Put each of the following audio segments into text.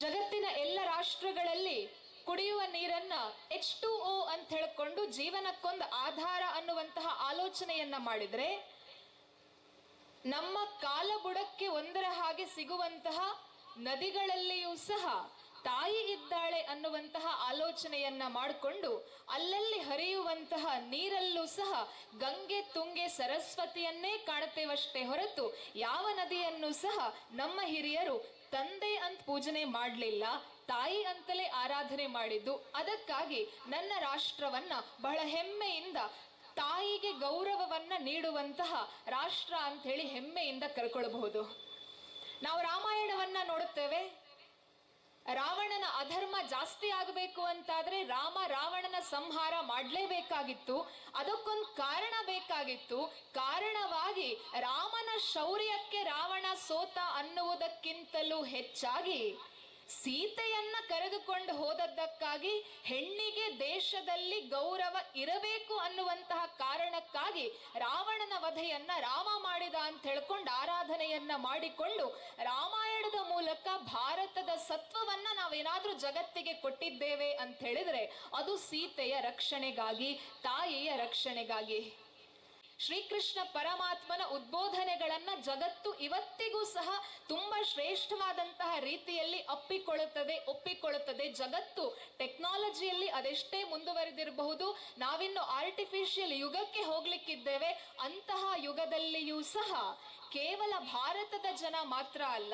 ಜಗತ್ತಿನ ಎಲ್ಲ ರಾಷ್ಟ್ರಗಳಲ್ಲಿ ಕುಡಿಯುವ ನೀರನ್ನ H2O ಅಂತ ಹೇಳಿಕೊಂಡು ಜೀವನಕ್ಕೊಂದು ಆಧಾರ ಅನ್ನುವಂತಹ ಆಲೋಚನೆಯನ್ನ ಮಾಡಿದ್ರೆ, ನಮ್ಮ ಕಾಲಬುಡಕ್ಕೆ ಒಂದರ ಹಾಗೆ ಸಿಗುವಂತಹ ನದಿಗಳಲ್ಲಿಯೂ ಸಹ ತಾಯಿ ಇದ್ದಾಳೆ ಅನ್ನುವಂತಹ ಆಲೋಚನೆಯನ್ನ ಮಾಡಿಕೊಂಡು ಅಲ್ಲಲ್ಲಿ ಹರಿಯುವಂತಹ ನೀರಲ್ಲೂ ಸಹ ಗಂಗೆ, ತುಂಗೆ, ಸರಸ್ವತಿಯನ್ನೇ ಕಾಣುತ್ತೇವಷ್ಟೇ ಹೊರತು ಯಾವ ನದಿಯನ್ನು ಸಹ ನಮ್ಮ ಹಿರಿಯರು ತಂದೆ ಅಂತ ಪೂಜನೆ ಮಾಡಲಿಲ್ಲ, ತಾಯಿ ಅಂತಲೇ ಆರಾಧನೆ ಮಾಡಿದ್ದು. ಅದಕ್ಕಾಗಿ ನನ್ನ ರಾಷ್ಟ್ರವನ್ನ ಬಹಳ ಹೆಮ್ಮೆಯಿಂದ ತಾಯಿಗೆ ಗೌರವವನ್ನ ನೀಡುವಂತಹ ರಾಷ್ಟ್ರ ಅಂತ ಹೇಳಿ ಹೆಮ್ಮೆಯಿಂದ ಕರ್ಕೊಳ್ಬಹುದು. ನಾವು ರಾಮಾಯಣವನ್ನ ನೋಡುತ್ತೇವೆ. ರಾವಣನ ಅಧರ್ಮ ಜಾಸ್ತಿ ಆಗಬೇಕು ಅಂತಾದ್ರೆ ರಾವಣನ ಸಂಹಾರ ಮಾಡಲೇಬೇಕಾಗಿತ್ತು. ಅದಕ್ಕೊಂದು ಕಾರಣ ಬೇಕಾಗಿತ್ತು. ಕಾರಣವಾಗಿ ರಾಮನ ಶೌರ್ಯಕ್ಕೆ ರಾವಣ ಸೋತ ಅನ್ನುವುದಕ್ಕಿಂತಲೂ ಹೆಚ್ಚಾಗಿ ಸೀತೆಯನ್ನ ಕರೆದುಕೊಂಡು ಹೋದದ್ದಕ್ಕಾಗಿ ಹೆಣ್ಣಿಗೆ ದೇಶದಲ್ಲಿ ಗೌರವ ಇರಬೇಕು ಅನ್ನುವಂತಹ ಕಾರಣಕ್ಕಾಗಿ ರಾವಣನ ವಧೆಯನ್ನ ರಾಮ ಮಾಡಿದ ಅಂತ ಹೇಳ್ಕೊಂಡು ಆರಾಧನೆಯನ್ನ ಮಾಡಿಕೊಂಡು ರಾಮಾಯಣದ ಮೂಲಕ ಭಾರತದ ಸತ್ವವನ್ನ ನಾವೇನಾದ್ರೂ ಜಗತ್ತಿಗೆ ಕೊಟ್ಟಿದ್ದೇವೆ ಅಂತ ಹೇಳಿದ್ರೆ ಅದು ಸೀತೆಯ ರಕ್ಷಣೆಗಾಗಿ, ತಾಯಿಯ ರಕ್ಷಣೆಗಾಗಿ. ಶ್ರೀಕೃಷ್ಣ ಪರಮಾತ್ಮನ ಉದ್ಬೋಧನೆಗಳನ್ನ ಜಗತ್ತು ಇವತ್ತಿಗೂ ಸಹ ತುಂಬಾ ಶ್ರೇಷ್ಠವಾದಂತಹ ರೀತಿಯಲ್ಲಿ ಒಪ್ಪಿಕೊಳ್ಳುತ್ತದೆ. ಜಗತ್ತು ಟೆಕ್ನಾಲಜಿಯಲ್ಲಿ ಅದೆಷ್ಟೇ ಮುಂದುವರೆದಿರಬಹುದು, ನಾವಿನ್ನು ಆರ್ಟಿಫಿಷಿಯಲ್ ಯುಗಕ್ಕೆ ಹೋಗ್ಲಿಕ್ಕಿದ್ದೇವೆ. ಅಂತಹ ಯುಗದಲ್ಲಿಯೂ ಸಹ ಕೇವಲ ಭಾರತದ ಜನ ಮಾತ್ರ ಅಲ್ಲ,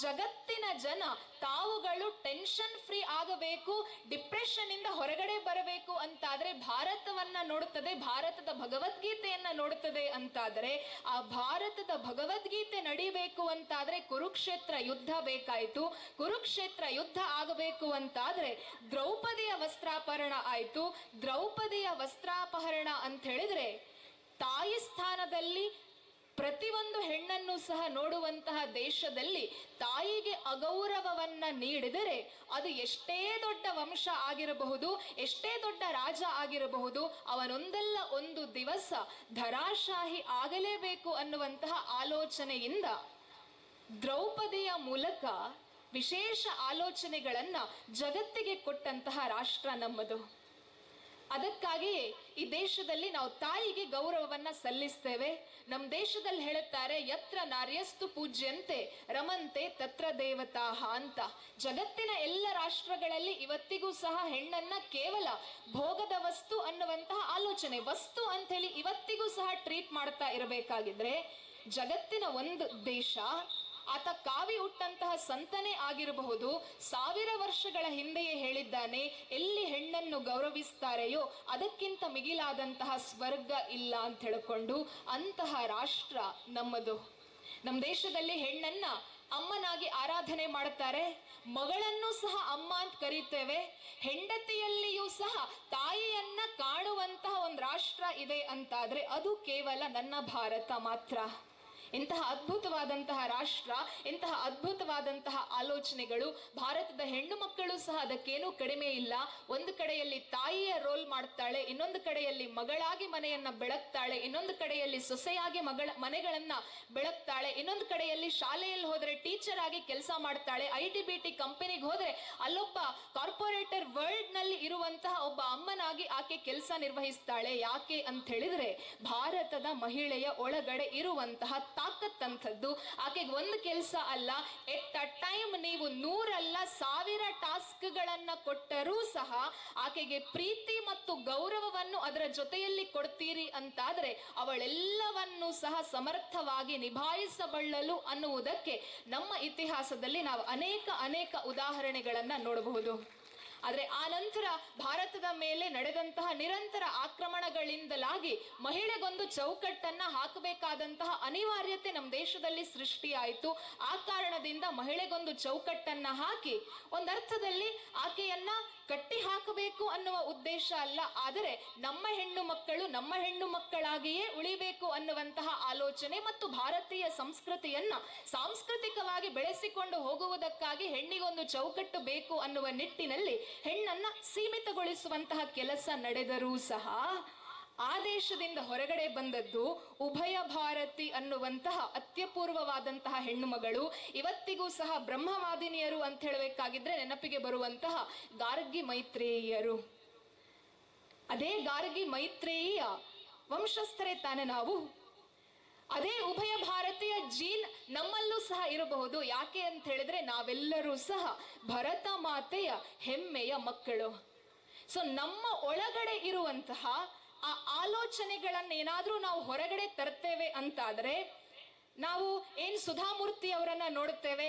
ಜಗತ್ತಿನ ಜನ ತಾವುಗಳು ಟೆನ್ಷನ್ ಫ್ರೀ ಆಗಬೇಕು, ಡಿಪ್ರೆಷನ್ ಇಂದ ಹೊರಗಡೆ ಬರಬೇಕು ಅಂತಾದ್ರೆ ಭಾರತವನ್ನ ನೋಡುತ್ತದೆ, ಭಾರತದ ಭಗವದ್ಗೀತೆಯನ್ನ ನೋಡುತ್ತದೆ ಅಂತಾದರೆ, ಆ ಭಾರತದ ಭಗವದ್ಗೀತೆ ನಡಿಬೇಕು ಅಂತಾದ್ರೆ ಕುರುಕ್ಷೇತ್ರ ಯುದ್ಧ ಬೇಕಾಯಿತು. ಕುರುಕ್ಷೇತ್ರ ಯುದ್ಧ ಆಗಬೇಕು ಅಂತಾದ್ರೆ ದ್ರೌಪದಿಯ ವಸ್ತ್ರಾಪಹರಣ ಆಯಿತು. ದ್ರೌಪದಿಯ ವಸ್ತ್ರಾಪಹರಣ ಅಂತ ಹೇಳಿದ್ರೆ ತಾಯಿ ಸ್ಥಾನದಲ್ಲಿ ಪ್ರತಿಯೊಂದು ಹೆಣ್ಣನ್ನು ಸಹ ನೋಡುವಂತಹ ದೇಶದಲ್ಲಿ ತಾಯಿಗೆ ಅಗೌರವವನ್ನ ನೀಡಿದರೆ ಅದು ಎಷ್ಟೇ ದೊಡ್ಡ ವಂಶ ಆಗಿರಬಹುದು, ಎಷ್ಟೇ ದೊಡ್ಡ ರಾಜ ಆಗಿರಬಹುದು, ಅವನೊಂದಲ್ಲ ಒಂದು ದಿವಸ ಧರಾಶಾಹಿ ಆಗಲೇಬೇಕು ಅನ್ನುವಂತಹ ಆಲೋಚನೆಯಿಂದ ದ್ರೌಪದಿಯ ಮೂಲಕ ವಿಶೇಷ ಆಲೋಚನೆಗಳನ್ನ ಜಗತ್ತಿಗೆ ಕೊಟ್ಟಂತಹ ರಾಷ್ಟ್ರ ನಮ್ಮದು. ಅದಕ್ಕಾಗಿಯೇ ಈ ದೇಶದಲ್ಲಿ ನಾವು ತಾಯಿಗೆ ಗೌರವವನ್ನ ಸಲ್ಲಿಸ್ತೇವೆ. ನಮ್ಮ ದೇಶದಲ್ಲಿ ಹೇಳುತ್ತಾರೆ, ಯತ್ರ ನಾರ್ಯಸ್ತು ಪೂಜ್ಯಂತೆ ರಮಂತೆ ತತ್ರ ದೇವತಾಹ ಅಂತ. ಜಗತ್ತಿನ ಎಲ್ಲ ರಾಷ್ಟ್ರಗಳಲ್ಲಿ ಇವತ್ತಿಗೂ ಸಹ ಹೆಣ್ಣನ್ನ ಕೇವಲ ಭೋಗದ ವಸ್ತು ಅನ್ನುವಂತಹ ಆಲೋಚನೆ, ವಸ್ತು ಅಂತ ಹೇಳಿ ಇವತ್ತಿಗೂ ಸಹ ಟ್ರೀಟ್ ಮಾಡ್ತಾ ಇರಬೇಕಾಗಿದ್ರೆ, ಜಗತ್ತಿನ ಒಂದು ದೇಶ ಆತ ಕಾವಿ ಹುಟ್ಟಂತಹ ಸಂತನೇ ಆಗಿರಬಹುದು, 1000 ವರ್ಷಗಳ ಹಿಂದೆಯೇ ಹೇಳಿದ್ದಾನೆ, ಎಲ್ಲಿ ಹೆಣ್ಣನ್ನು ಗೌರವಿಸ್ತಾರೆಯೋ ಅದಕ್ಕಿಂತ ಮಿಗಿಲಾದಂತಹ ಸ್ವರ್ಗ ಇಲ್ಲ ಅಂತ ಹೇಳಿಕೊಂಡು. ಅಂತಹ ರಾಷ್ಟ್ರ ನಮ್ಮದು. ನಮ್ಮ ದೇಶದಲ್ಲಿ ಹೆಣ್ಣನ್ನ ಅಮ್ಮನಾಗಿ ಆರಾಧನೆ ಮಾಡುತ್ತಾರೆ, ಮಗಳನ್ನು ಸಹ ಅಮ್ಮ ಅಂತ ಕರೀತೇವೆ. ಹೆಂಡತಿಯಲ್ಲಿಯೂ ಸಹ ತಾಯಿಯನ್ನ ಕಾಣುವಂತಹ ಒಂದು ರಾಷ್ಟ್ರ ಇದೆ ಅಂತಾದ್ರೆ ಅದು ಕೇವಲ ನನ್ನ ಭಾರತ ಮಾತ್ರ. ಇಂತಹ ಅದ್ಭುತವಾದಂತಹ ರಾಷ್ಟ್ರ, ಇಂತಹ ಅದ್ಭುತವಾದಂತಹ ಆಲೋಚನೆಗಳು. ಭಾರತದ ಹೆಣ್ಣು ಮಕ್ಕಳು ಸಹ ಅದಕ್ಕೇನೂ ಕಡಿಮೆ ಇಲ್ಲ. ಒಂದು ಕಡೆಯಲ್ಲಿ ತಾಯಿಯ ರೋಲ್ ಮಾಡ್ತಾಳೆ, ಇನ್ನೊಂದು ಕಡೆಯಲ್ಲಿ ಮಗಳಾಗಿ ಮನೆಯನ್ನ ಬೆಳಗ್ತಾಳೆ, ಇನ್ನೊಂದು ಕಡೆಯಲ್ಲಿ ಸೊಸೆಯಾಗಿ ಮನೆಗಳನ್ನ ಬೆಳಗ್ತಾಳೆ, ಇನ್ನೊಂದು ಕಡೆಯಲ್ಲಿ ಶಾಲೆಯಲ್ಲಿ ಹೋದ್ರೆ ಟೀಚರ್ ಆಗಿ ಕೆಲಸ ಮಾಡ್ತಾಳೆ, ITBT ಕಂಪನಿಗೆ ಹೋದ್ರೆ ಅಲ್ಲೊಬ್ಬ ಕಾರ್ಪೊರೇಟರ್ ವರ್ಲ್ಡ್ ನಲ್ಲಿ ಇರುವಂತಹ ಒಬ್ಬ ಅಮ್ಮನಾಗಿ ಆಕೆ ಕೆಲಸ ನಿರ್ವಹಿಸ್ತಾಳೆ. ಯಾಕೆ ಅಂತ ಹೇಳಿದ್ರೆ ಭಾರತದ ಮಹಿಳೆಯ ಒಳಗಡೆ ಇರುವಂತಹ ತಾಕತ್ತಂಥದ್ದು. ಆಕೆಗೆ ಒಂದು ಕೆಲಸ ಅಲ್ಲ, ಎಟ್ ಅ ಟೈಮ್ ನೀವು 100 ಅಲ್ಲ 1000 ಟಾಸ್ಕ್ಗಳನ್ನ ಕೊಟ್ಟರೂ ಸಹ ಆಕೆಗೆ ಪ್ರೀತಿ ಮತ್ತು ಗೌರವವನ್ನು ಅದರ ಜೊತೆಯಲ್ಲಿ ಕೊಡ್ತೀರಿ ಅಂತಾದ್ರೆ ಅವಳೆಲ್ಲವನ್ನೂ ಸಹ ಸಮರ್ಥವಾಗಿ ನಿಭಾಯಿಸಬಲ್ಲಳು ಅನ್ನುವುದಕ್ಕೆ ನಮ್ಮ ಇತಿಹಾಸದಲ್ಲಿ ನಾವು ಅನೇಕ ಉದಾಹರಣೆಗಳನ್ನ ನೋಡಬಹುದು. ಆದರೆ ಆ ನಂತರ ಭಾರತದ ಮೇಲೆ ನಡೆದಂತಹ ನಿರಂತರ ಆಕ್ರಮಣಗಳಿಂದಲಾಗಿ ಮಹಿಳೆಗೊಂದು ಚೌಕಟ್ಟನ್ನ ಹಾಕಬೇಕಾದಂತಹ ಅನಿವಾರ್ಯತೆ ನಮ್ಮ ದೇಶದಲ್ಲಿ ಸೃಷ್ಟಿಯಾಯಿತು. ಆ ಕಾರಣದಿಂದ ಮಹಿಳೆಗೊಂದು ಚೌಕಟ್ಟನ್ನ ಹಾಕಿ ಒಂದರ್ಥದಲ್ಲಿ ಆಕೆಯನ್ನ ಕಟ್ಟಿ ಹಾಕಬೇಕು ಅನ್ನುವ ಉದ್ದೇಶ ಅಲ್ಲ, ಆದರೆ ನಮ್ಮ ಹೆಣ್ಣು ಮಕ್ಕಳಾಗಿಯೇ ಉಳಿಬೇಕು ಅನ್ನುವಂತಹ ಆಲೋಚನೆ ಮತ್ತು ಭಾರತೀಯ ಸಂಸ್ಕೃತಿಯನ್ನ ಸಾಂಸ್ಕೃತಿಕವಾಗಿ ಬೆಳೆಸಿಕೊಂಡು ಹೋಗುವುದಕ್ಕಾಗಿ ಹೆಣ್ಣಿಗೊಂದು ಚೌಕಟ್ಟು ಬೇಕು ಅನ್ನುವ ನಿಟ್ಟಿನಲ್ಲಿ ಹೆಣ್ಣನ್ನ ಸೀಮಿತಗೊಳಿಸುವಂತಹ ಕೆಲಸ ನಡೆದರೂ ಸಹ ಆ ದೇಶದಿಂದ ಹೊರಗಡೆ ಬಂದದ್ದು ಉಭಯ ಭಾರತಿ ಅನ್ನುವಂತಹ ಅತ್ಯಪೂರ್ವವಾದಂತಹ ಹೆಣ್ಣು ಮಗಳು. ಇವತ್ತಿಗೂ ಸಹ ಬ್ರಹ್ಮವಾದಿನಿಯರು ಅಂತ ಹೇಳಬೇಕಾಗಿದ್ರೆ ನೆನಪಿಗೆ ಬರುವಂತಹ ಗಾರ್ಗಿ ಮೈತ್ರೇಯಿಯರು. ಅದೇ ಗಾರ್ಗಿ ಮೈತ್ರೇಯಿಯ ವಂಶಸ್ಥರೇ ತಾನೆ ನಾವು. ಅದೇ ಉಭಯ ಭಾರತೀಯ ಜೀನ್ ನಮ್ಮಲ್ಲೂ ಸಹ ಇರಬಹುದು. ಯಾಕೆ ಅಂತ ಹೇಳಿದ್ರೆ ನಾವೆಲ್ಲರೂ ಸಹ ಭರತ ಮಾತೆಯ ಹೆಮ್ಮೆಯ ಮಕ್ಕಳು. ಸೊ ನಮ್ಮ ಒಳಗಡೆ ಇರುವಂತಹ ಆ ಆಲೋಚನೆಗಳನ್ನೇನಾದ್ರೂ ನಾವು ಹೊರಗಡೆ ತರ್ತೇವೆ ಅಂತಾದ್ರೆ, ನಾವು ಏನು ಸುಧಾಮೂರ್ತಿ ಅವರನ್ನ ನೋಡುತ್ತೇವೆ,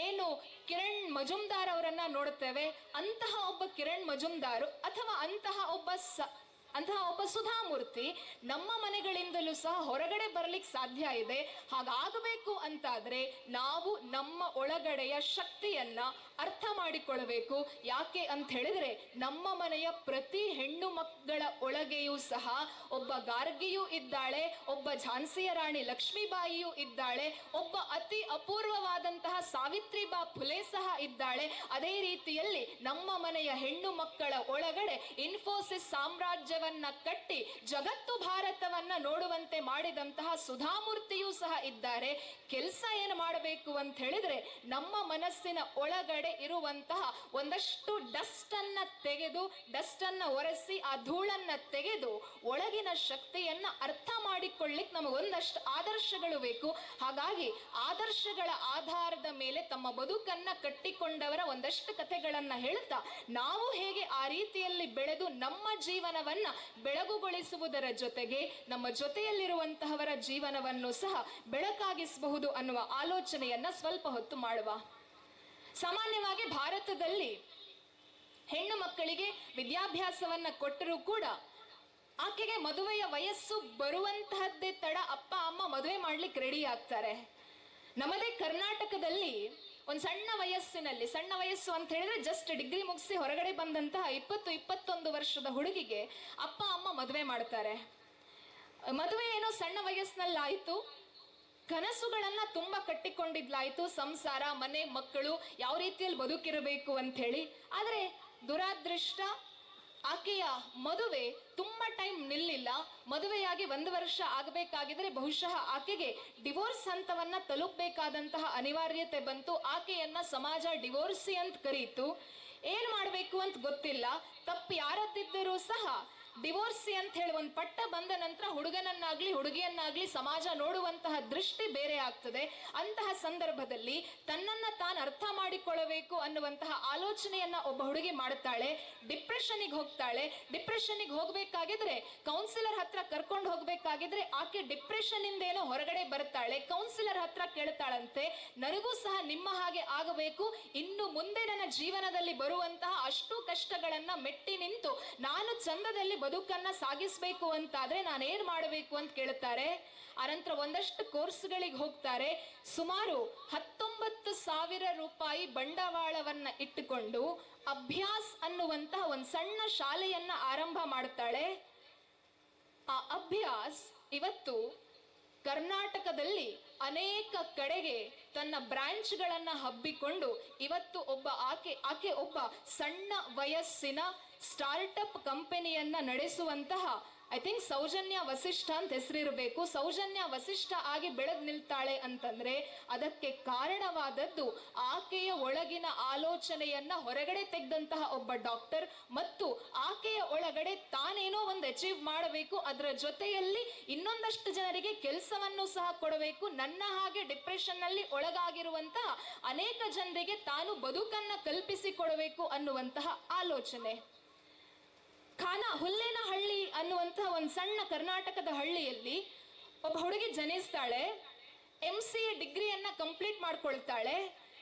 ಏನು ಕಿರಣ್ ಮಜುಮ್ದಾರ್ ಅವರನ್ನ ನೋಡುತ್ತೇವೆ, ಅಂತಹ ಒಬ್ಬ ಕಿರಣ್ ಮಜುಮ್ದಾರ್ ಅಥವಾ ಅಂತಹ ಒಬ್ಬ ಸುಧಾಮೂರ್ತಿ ನಮ್ಮ ಮನೆಗಳಿಂದಲೂ ಸಹ ಹೊರಗಡೆ ಬರಲಿಕ್ಕೆ ಸಾಧ್ಯ ಇದೆ. ಹಾಗಾಗಬೇಕು ಅಂತಾದ್ರೆ ನಾವು ನಮ್ಮ ಒಳಗಡೆಯ ಶಕ್ತಿಯನ್ನ ಅರ್ಥ ಮಾಡಿಕೊಳ್ಳಬೇಕು. ಯಾಕೆ ಅಂತ ಹೇಳಿದ್ರೆ ನಮ್ಮ ಮನೆಯ ಪ್ರತಿ ಹೆಣ್ಣು ಮಕ್ಕಳ ಒಳಗೆಯೂ ಸಹ ಒಬ್ಬ ಗಾರ್ಗಿಯೂ ಇದ್ದಾಳೆ, ಒಬ್ಬ ಝಾನ್ಸಿಯ ರಾಣಿ ಲಕ್ಷ್ಮೀಬಾಯಿಯೂ ಇದ್ದಾಳೆ, ಒಬ್ಬ ಅತಿ ಅಪೂರ್ವವಾದಂತಹ ಸಾವಿತ್ರಿಬಾ ಫುಲೆ ಸಹ ಇದ್ದಾಳೆ. ಅದೇ ರೀತಿಯಲ್ಲಿ ನಮ್ಮ ಮನೆಯ ಹೆಣ್ಣು ಮಕ್ಕಳ ಒಳಗಡೆ ಇನ್ಫೋಸಿಸ್ ಸಾಮ್ರಾಜ್ಯವನ್ನ ಕಟ್ಟಿ ಜಗತ್ತು ಭಾರತವನ್ನ ನೋಡುವಂತೆ ಮಾಡಿದಂತಹ ಸುಧಾಮೂರ್ತಿಯೂ ಸಹ ಇದ್ದಾರೆ. ಕೆಲಸ ಏನು ಮಾಡಬೇಕು ಅಂತ ಹೇಳಿದ್ರೆ ನಮ್ಮ ಮನಸ್ಸಿನ ಒಳಗಡೆ ಇರುವಂತಹ ಒಂದಷ್ಟು ಡಸ್ಟ್ ಅನ್ನ ಒರೆಸಿ ಆ ಧೂಳನ್ನ ತೆಗೆದು ಒಳಗಿನ ಶಕ್ತಿಯನ್ನ ಅರ್ಥ ಮಾಡಿಕೊಳ್ಳಿಕ್ ನಮಗೆ ಒಂದಷ್ಟು ಆದರ್ಶಗಳು ಬೇಕು. ಹಾಗಾಗಿ ಆದರ್ಶಗಳ ಆಧಾರದ ಮೇಲೆ ತಮ್ಮ ಬದುಕನ್ನ ಕಟ್ಟಿಕೊಂಡವರ ಒಂದಷ್ಟು ಕಥೆಗಳನ್ನ ಹೇಳ್ತಾ ನಾವು ಹೇಗೆ ಆ ರೀತಿಯಲ್ಲಿ ಬೆಳೆದು ನಮ್ಮ ಜೀವನವನ್ನ ಬೆಳಗುಗೊಳಿಸುವುದರ ಜೊತೆಗೆ ನಮ್ಮ ಜೊತೆಯಲ್ಲಿರುವಂತಹವರ ಜೀವನವನ್ನು ಸಹ ಬೆಳಕಾಗಿಸಬಹುದು ಅನ್ನುವ ಆಲೋಚನೆಯನ್ನ ಸ್ವಲ್ಪ ಹೊತ್ತು ಮಾಡುವ. ಸಾಮಾನ್ಯವಾಗಿ ಭಾರತದಲ್ಲಿ ಹೆಣ್ಣು ಮಕ್ಕಳಿಗೆ ವಿದ್ಯಾಭ್ಯಾಸವನ್ನ ಕೊಟ್ಟರೂ ಕೂಡ ಆಕೆಗೆ ಮದುವೆಯ ವಯಸ್ಸು ಬರುವಂತಹದ್ದೇ ತಡ ಅಪ್ಪ ಅಮ್ಮ ಮದುವೆ ಮಾಡ್ಲಿಕ್ಕೆ ರೆಡಿ ಆಗ್ತಾರೆ. ನಮ್ಮದೇ ಕರ್ನಾಟಕದಲ್ಲಿ ಒಂದು ಸಣ್ಣ ವಯಸ್ಸು ಅಂತ ಹೇಳಿದ್ರೆ ಜಸ್ಟ್ ಡಿಗ್ರಿ ಮುಗಿಸಿ ಹೊರಗಡೆ ಬಂದಂತಹ 20-21 ವರ್ಷದ ಹುಡುಗಿಗೆ ಅಪ್ಪ ಅಮ್ಮ ಮದುವೆ ಮಾಡ್ತಾರೆ. ಮದುವೆ ಏನೋ ಸಣ್ಣ ವಯಸ್ಸಿನಲ್ಲಿ ಆಯ್ತು, ಕನಸುಗಳನ್ನ ತುಂಬಾ ಕಟ್ಟಿಕೊಂಡಿದ್ಲಾಯ್ತು, ಸಂಸಾರ, ಮನೆ, ಮಕ್ಕಳು, ಯಾವ ರೀತಿಯಲ್ಲಿ ಬದುಕಿರಬೇಕು ಅಂತ ಹೇಳಿ. ಆದ್ರೆ ದುರಾದೃಷ್ಟ, ಆಕೆಯ ಮದುವೆ ತುಂಬಾ ಟೈಮ್ ನಿಲ್ಲಿಲ್ಲ. ಮದುವೆಯಾಗಿ 1 ವರ್ಷ ಆಗಬೇಕಾಗಿದ್ರೆ ಬಹುಶಃ ಆಕೆಗೆ ಡಿವೋರ್ಸ್ ಹಂತವನ್ನ ತಲುಪಬೇಕಾದಂತಹ ಅನಿವಾರ್ಯತೆ ಬಂತು. ಆಕೆಯನ್ನ ಸಮಾಜ ಡಿವೋರ್ಸಿ ಅಂತ ಕರೀತು. ಏನ್ ಮಾಡ್ಬೇಕು ಅಂತ ಗೊತ್ತಿಲ್ಲ. ತಪ್ಪು ಯಾರದ್ದಿದ್ದರೂ ಸಹ ಡಿವೋರ್ಸಿ ಅಂತ ಹೇಳಿ ಒಂದು ಪಟ್ಟ ಬಂದ ನಂತರ ಹುಡುಗನನ್ನಾಗ್ಲಿ ಹುಡುಗಿಯನ್ನಾಗ್ಲಿ ಸಮಾಜ ನೋಡುವಂತಹ ದೃಷ್ಟಿ ಬೇರೆ ಆಗ್ತದೆ. ಅಂತಹ ಸಂದರ್ಭದಲ್ಲಿ ತನ್ನನ್ನ ತಾನು ಅರ್ಥ ಮಾಡಿಕೊಳ್ಳಬೇಕು ಅನ್ನುವಂತಹ ಆಲೋಚನೆಯನ್ನ ಒಬ್ಬ ಹುಡುಗಿ ಮಾಡುತ್ತಾಳೆ. ಡಿಪ್ರೆಷನ್ಗೆ ಹೋಗ್ತಾಳೆ. ಡಿಪ್ರೆಷನ್ಗೆ ಹೋಗ್ಬೇಕಾಗಿದ್ರೆ ಕೌನ್ಸಿಲರ್ ಹತ್ರ ಕರ್ಕೊಂಡು ಹೋಗ್ಬೇಕಾಗಿದ್ರೆ ಆಕೆ ಡಿಪ್ರೆಷನ್ ಇಂದ ಏನೋ ಹೊರಗಡೆ ಬರ್ತಾಳೆ. ಕೌನ್ಸಿಲರ್ ಹತ್ರ ಕೇಳ್ತಾಳಂತೆ, ನನಗೂ ಸಹ ನಿಮ್ಮ ಹಾಗೆ ಆಗಬೇಕು, ಇನ್ನು ಮುಂದೆ ನನ್ನ ಜೀವನದಲ್ಲಿ ಬರುವಂತಹ ಅಷ್ಟು ಕಷ್ಟಗಳನ್ನ ಮೆಟ್ಟಿ ನಿಂತು ನಾನು ಚಂದದಲ್ಲಿ ಬದುಕನ್ನ ಸಾಗಿಸಬೇಕು ಅಂತಾದ್ರೆ ನಾನೇನ್ ಮಾಡಬೇಕು ಅಂತ ಕೇಳುತ್ತಾರೆ. ಅನಂತರ ಒಂದಷ್ಟು ಕೋರ್ಸ್ಗಳಿಗೆ ಹೋಗ್ತಾರೆ. ಸುಮಾರು 19,000 ರೂಪಾಯಿ ಬಂಡವಾಳವನ್ನ ಇಟ್ಟುಕೊಂಡು ಅಭ್ಯಾಸ್ ಅನ್ನುವಂತಹ ಒಂದು ಸಣ್ಣ ಶಾಲೆಯನ್ನ ಆರಂಭ ಮಾಡುತ್ತಾಳೆ. ಆ ಅಭ್ಯಾಸ್ ಇವತ್ತು ಕರ್ನಾಟಕದಲ್ಲಿ ಅನೇಕ ಕಡೆಗೆ ತನ್ನ ಬ್ರಾಂಚ್ಗಳನ್ನ ಹಬ್ಬಿಕೊಂಡು ಇವತ್ತು ಆಕೆ ಒಬ್ಬ ಸಣ್ಣ ವಯಸ್ಸಿನ ಸ್ಟಾರ್ಟ್ಅಪ್ ಕಂಪನಿಯನ್ನ ನಡೆಸುವಂತಹ ಐ ಥಿಂಕ್ ಸೌಜನ್ಯ ವಸಿಷ್ಠ ಅಂತ ಹೆಸರಿರಬೇಕು. ಸೌಜನ್ಯ ವಸಿಷ್ಠ ಆಗಿ ಬೆಳೆದ್ ನಿಲ್ತಾಳೆ ಅಂತಂದ್ರೆ ಅದಕ್ಕೆ ಕಾರಣವಾದದ್ದು ಆಕೆಯ ಒಳಗಿನ ಆಲೋಚನೆಯನ್ನ ಹೊರಗಡೆ ತೆಗೆದಂತಹ ಒಬ್ಬ ಡಾಕ್ಟರ್ ಮತ್ತು ಆಕೆಯ ಒಳಗಡೆ ತಾನೇನೋ ಒಂದು ಅಚೀವ್ ಮಾಡಬೇಕು, ಅದರ ಜೊತೆಯಲ್ಲಿ ಇನ್ನೊಂದಷ್ಟು ಜನರಿಗೆ ಕೆಲಸವನ್ನು ಸಹ ಕೊಡಬೇಕು, ನನ್ನ ಹಾಗೆ ಡಿಪ್ರೆಷನ್ ನಲ್ಲಿ ಒಳಗಾಗಿರುವಂತಹ ಅನೇಕ ಜನರಿಗೆ ತಾನು ಬದುಕನ್ನ ಕಲ್ಪಿಸಿ ಕೊಡಬೇಕು ಅನ್ನುವಂತಹ ಆಲೋಚನೆ. ಹುಲ್ಲೇನಹಳ್ಳಿ ಅನ್ನುವಂತಹ ಒಂದು ಸಣ್ಣ ಕರ್ನಾಟಕದ ಹಳ್ಳಿಯಲ್ಲಿ ಒಬ್ಬ ಹುಡುಗಿ ಜನಿಸ್ತಾಳೆ. MCA ಡಿಗ್ರಿಯನ್ನ ಕಂಪ್ಲೀಟ್ ಮಾಡ್ಕೊಳ್ತಾಳೆ.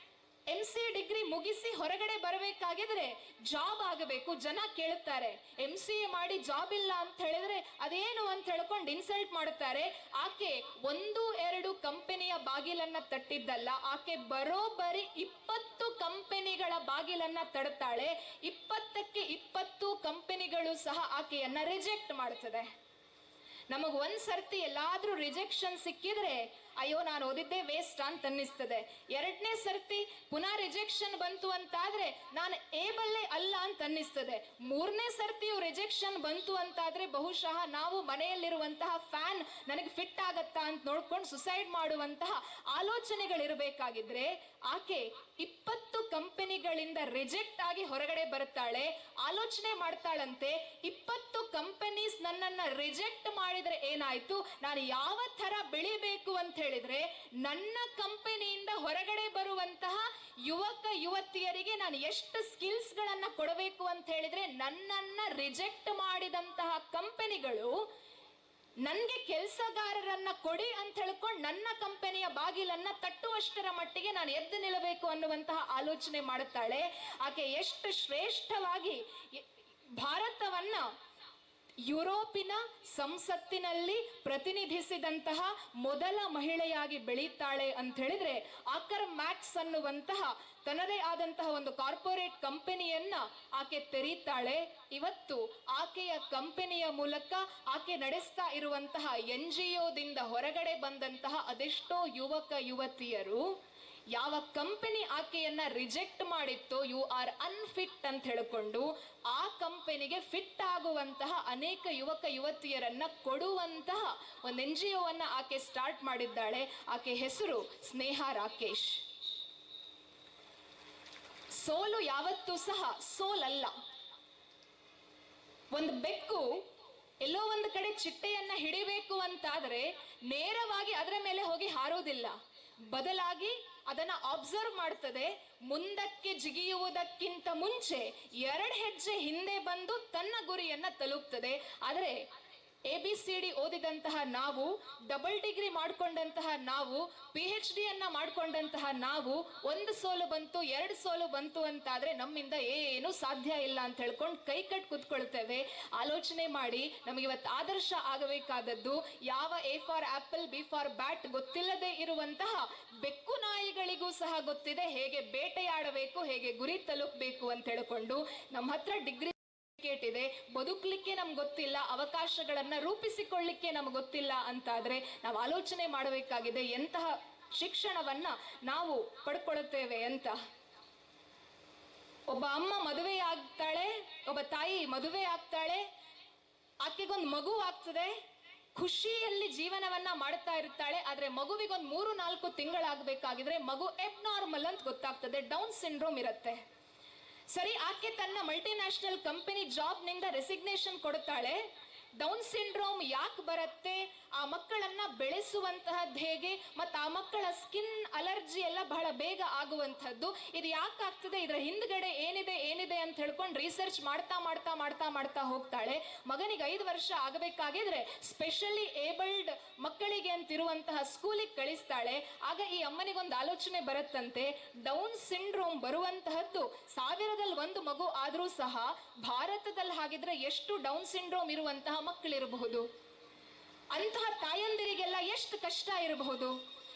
MCA ಡಿಗ್ರಿ ಮುಗಿಸಿ ಹೊರಗಡೆ ಬರಬೇಕಾಗಿದ್ರೆ ಜಾಬ್ ಆಗಬೇಕು. ಜನ ಕೇಳುತ್ತಾರೆ, MCA ಮಾಡಿ ಜಾಬ್ ಇಲ್ಲ ಅಂತ ಹೇಳಿದ್ರೆ ಅದೇನು ಅಂತ ಹೇಳ್ಕೊಂಡು ಇನ್ಸಲ್ಟ್ ಮಾಡುತ್ತಾರೆ. ಆಕೆ 1-2 ಕಂಪನಿಯ ಬಾಗಿಲನ್ನ ತಟ್ಟಿದ್ದಲ್ಲ, ಆಕೆ ಬರೋಬ್ಬರಿ 20 ಕಂಪನಿಗಳ ಬಾಗಿಲನ್ನ ತಡುತ್ತಾಳೆ. 20ಕ್ಕೆ 20 ಕಂಪನಿಗಳು ಸಹ ಆಕೆಯನ್ನ ರಿಜೆಕ್ಟ್ ಮಾಡುತ್ತದೆ. ನಮಗ್ ಒಂದ್ ಸರ್ತಿ ಎಲ್ಲಾದ್ರೂ ರಿಜೆಕ್ಷನ್ ಸಿಕ್ಕಿದ್ರೆ ಅಯ್ಯೋ ನಾನು ಓದಿದ್ದೆ ವೇಸ್ಟ್ ಅಂತ ಅನ್ನಿಸ್ತದೆ. ಎರಡನೇ ಸರ್ತಿ ಪುನಃ ರಿಜೆಕ್ಷನ್ ಬಂತು ಅಂತಾದ್ರೆ ನಾನು ಏಬಲ್ಲೇ ಅಲ್ಲ ಅಂತ ಅನ್ನಿಸ್ತದೆ. ಮೂರನೇ ಸರ್ತಿಯು ರಿಜೆಕ್ಷನ್ ಬಂತು ಅಂತಾದ್ರೆ ಬಹುಶಃ ನಾವು ಮನೆಯಲ್ಲಿರುವಂತಹ ಫ್ಯಾನ್ ನನಗೆ ಫಿಟ್ ಆಗತ್ತಾ ಅಂತ ನೋಡ್ಕೊಂಡು ಸುಸೈಡ್ ಮಾಡುವಂತಹ ಆಲೋಚನೆಗಳಿರಬೇಕಾಗಿದ್ರೆ ಆಕೆ 20 ಕಂಪನಿಗಳಿಂದ ರಿಜೆಕ್ಟ್ ಆಗಿ ಹೊರಗಡೆ ಬರುತ್ತಾಳೆ. ಆಲೋಚನೆ ಮಾಡ್ತಾಳಂತೆ, 20 ಕಂಪನೀಸ್ ನನ್ನನ್ನ ರಿಜೆಕ್ಟ್ ಮಾಡಿದ್ರೆ ಏನಾಯ್ತು, ನಾನು ಯಾವ ತರ ಬೆಳಿಬೇಕು ಅಂತ ಹೇಳಿದ್ರೆ ನನ್ನ ಕಂಪನಿಯಿಂದ ಹೊರಗಡೆ ಬರುವಂತಹ ಯುವಕ ಯುವತಿಯರಿಗೆ ನಾನು ಎಷ್ಟು ಸ್ಕಿಲ್ಸ್ ಗಳನ್ನ ಕೊಡಬೇಕು ಅಂತ ಹೇಳಿದ್ರೆ ನನ್ನನ್ನ ರಿಜೆಕ್ಟ್ ಮಾಡಿದಂತಹ ಕಂಪನಿಗಳು ನನ್ಗೆ ಕೆಲಸಗಾರರನ್ನ ಕೊಡಿ ಅಂತ ಹೇಳ್ಕೊಂಡು ನನ್ನ ಕಂಪನಿಯ ಬಾಗಿಲನ್ನ ತಟ್ಟುವಷ್ಟರ ಮಟ್ಟಿಗೆ ನಾನು ಎದ್ದು ನಿಲ್ಲಬೇಕು ಅನ್ನುವಂತಹ ಆಲೋಚನೆ ಮಾಡುತ್ತಾಳೆ. ಆಕೆ ಎಷ್ಟು ಶ್ರೇಷ್ಠವಾಗಿ ಭಾರತವನ್ನ ಯುರೋಪಿನ ಸಂಸತ್ತಿನಲ್ಲಿ ಪ್ರತಿನಿಧಿಸಿದಂತಹ ಮೊದಲ ಮಹಿಳೆಯಾಗಿ ಬೆಳೀತಾಳೆ ಅಂತ ಹೇಳಿದ್ರೆ ಆಕರ್ ಮ್ಯಾಕ್ಸ್ ಅನ್ನುವಂತಹ ತನ್ನದೇ ಆದಂತಹ ಒಂದು ಕಾರ್ಪೊರೇಟ್ ಕಂಪನಿಯನ್ನ ಆಕೆ ತೆರೀತಾಳೆ. ಇವತ್ತು ಆಕೆಯ ಕಂಪನಿಯ ಮೂಲಕ ಆಕೆ ನಡೆಸ್ತಾ ಇರುವಂತಹ NGO ದಿಂದ ಹೊರಗಡೆ ಬಂದಂತಹ ಅದೆಷ್ಟೋ ಯುವಕ ಯುವತಿಯರು ಯಾವ ಕಂಪನಿ ಆಕೆಯನ್ನ ರಿಜೆಕ್ಟ್ ಮಾಡಿತ್ತೋ ಯು ಆರ್ ಅನ್ಫಿಟ್ ಅಂತ ಹೇಳಿಕೊಂಡು ಆ ಕಂಪನಿಗೆ ಫಿಟ್ ಆಗುವಂತಹ ಅನೇಕ ಯುವಕ ಯುವತಿಯರನ್ನ ಕೊಡುವಂತಹ ಒಂದು NGO ಅನ್ನ ಆಕೆ ಸ್ಟಾರ್ಟ್ ಮಾಡಿದ್ದಾಳೆ. ಆಕೆ ಹೆಸರು ಸ್ನೇಹ ರಾಕೇಶ್. ಸೋಲು ಯಾವತ್ತೂ ಸಹ ಸೋಲಲ್ಲ. ಒಂದು ಬೆಕ್ಕು ಎಲ್ಲೋ ಒಂದು ಕಡೆ ಚಿಟ್ಟೆಯನ್ನ ಹಿಡಿಬೇಕು ಅಂತಾದ್ರೆ ನೇರವಾಗಿ ಅದರ ಮೇಲೆ ಹೋಗಿ ಹಾರೋದಿಲ್ಲ, ಬದಲಾಗಿ ಅದನ್ನ ಅಬ್ಸರ್ವ್ ಮಾಡ್ತದೆ. ಮುಂದಕ್ಕೆ ಜಿಗಿಯುವುದಕ್ಕಿಂತ ಮುಂಚೆ 2 ಹೆಜ್ಜೆ ಹಿಂದೆ ಬಂದು ತನ್ನ ಗುರಿಯನ್ನ ತಲುಪ್ತದೆ. ಆದರೆ ABCD ಓದಿದಂತಹ ನಾವು, ಡಬಲ್ ಡಿಗ್ರಿ ಮಾಡ್ಕೊಂಡಂತಹ ನಾವು, PhD ಅನ್ನ ಮಾಡ್ಕೊಂಡಂತಹ ನಾವು, 1 ಸೋಲು ಬಂತು 2 ಸೋಲು ಬಂತು ಅಂತಾದ್ರೆ ನಮ್ಮಿಂದ ಏನು ಸಾಧ್ಯ ಇಲ್ಲ ಅಂತ ಹೇಳ್ಕೊಂಡು ಕೈ ಕಟ್ ಕೂತ್ಕೊಳ್ತೇವೆ. ಆಲೋಚನೆ ಮಾಡಿ, ನಮಗೆ ಇವತ್ತು ಆದರ್ಶ ಆಗಬೇಕಾದದ್ದು ಯಾವ A for apple B for bat ಗೊತ್ತಿಲ್ಲದೆ ಇರುವಂತಹ ಬೆಕ್ಕು ನಾಯಿಗಳಿಗೂ ಸಹ ಗೊತ್ತಿದೆ ಹೇಗೆ ಬೇಟೆಯಾಡಬೇಕು, ಹೇಗೆ ಗುರಿ ತಲುಪಬೇಕು ಅಂತ ಹೇಳ್ಕೊಂಡು. ನಮ್ಮ ಹತ್ರ ಡಿಗ್ರಿ ಇದೆ, ಬದುಕಲಿಕ್ಕೆ ನಮ್ಗೆ ಗೊತ್ತಿಲ್ಲ, ಅವಕಾಶಗಳನ್ನ ರೂಪಿಸಿಕೊಳ್ಳಿಕ್ಕೆ ನಮ್ಗೆ ಗೊತ್ತಿಲ್ಲ ಅಂತಾದ್ರೆ ನಾವು ಆಲೋಚನೆ ಮಾಡಬೇಕಾಗಿದೆ ಎಂತಹ ಶಿಕ್ಷಣವನ್ನ ನಾವು ಪಡ್ಕೊಳ್ತೇವೆ ಅಂತ. ಒಬ್ಬ ಅಮ್ಮ ಮದುವೆ ಆಗ್ತಾಳೆ, ಒಬ್ಬ ತಾಯಿ ಮದುವೆ ಆಗ್ತಾಳೆ, ಆಕೆಗೊಂದು ಮಗು ಆಗ್ತದೆ, ಖುಷಿಯಲ್ಲಿ ಜೀವನವನ್ನ ಮಾಡ್ತಾ ಇರ್ತಾಳೆ. ಆದ್ರೆ ಮಗುವಿಗೊಂದು 3-4 ತಿಂಗಳಾಗಬೇಕಾಗಿದ್ರೆ ಮಗು ಎಬ್ನಾರ್ಮಲ್ ಅಂತ ಗೊತ್ತಾಗ್ತದೆ, ಡೌನ್ ಸಿಂಡ್ರೋಮ್ ಇರುತ್ತೆ. ಸರಿ, ಆಕೆ ತನ್ನ ಮಲ್ಟಿನ್ಯಾಷನಲ್ ಕಂಪನಿ ಜಾಬ್ ನಿಂದ ರೆಸಿಗ್ನೇಷನ್ ಕೊಡ್ತಾಳೆ. ಡೌನ್ ಸಿಂಡ್ರೋಮ್ ಯಾಕೆ ಬರುತ್ತೆ, ಆ ಮಕ್ಕಳನ್ನ ಬೆಳೆಸುವಂತಹದ್ದು ಹೇಗೆ, ಮತ್ತು ಆ ಮಕ್ಕಳ ಸ್ಕಿನ್ ಅಲರ್ಜಿ ಎಲ್ಲ ಬಹಳ ಬೇಗ ಆಗುವಂಥದ್ದು, ಇದು ಯಾಕೆ ಆಗ್ತದೆ, ಇದರ ಹಿಂದ್ಗಡೆ ಏನಿದೆ ಅಂತ ಹೇಳ್ಕೊಂಡು ರಿಸರ್ಚ್ ಮಾಡ್ತಾ ಹೋಗ್ತಾಳೆ. ಮಗನಿಗೆ 5 ವರ್ಷ ಆಗಬೇಕಾಗಿದ್ರೆ ಸ್ಪೆಷಲಿ ಏಬಲ್ಡ್ ಮಕ್ಕಳಿಗೆ ಅಂತಿರುವಂತಹ ಸ್ಕೂಲಿಗೆ ಕಳಿಸ್ತಾಳೆ. ಆಗ ಈ ಅಮ್ಮನಿಗೊಂದು ಆಲೋಚನೆ ಬರುತ್ತಂತೆ, ಡೌನ್ ಸಿಂಡ್ರೋಮ್ ಬರುವಂತಹದ್ದು 1000ರಲ್ಲಿ 1 ಮಗು ಆದ್ರೂ ಸಹ ಭಾರತದಲ್ಲಿ ಹಾಗಿದ್ರೆ ಎಷ್ಟು ಡೌನ್ ಸಿಂಡ್ರೋಮ್ ಇರುವಂತಹ ಮಕ್ಕಳಿರಬಹುದು, ಅಂತಹ ತಾಯಂದಿರಿಗೆಲ್ಲ ಎಷ್ಟು ಕಷ್ಟ ಇರಬಹುದು.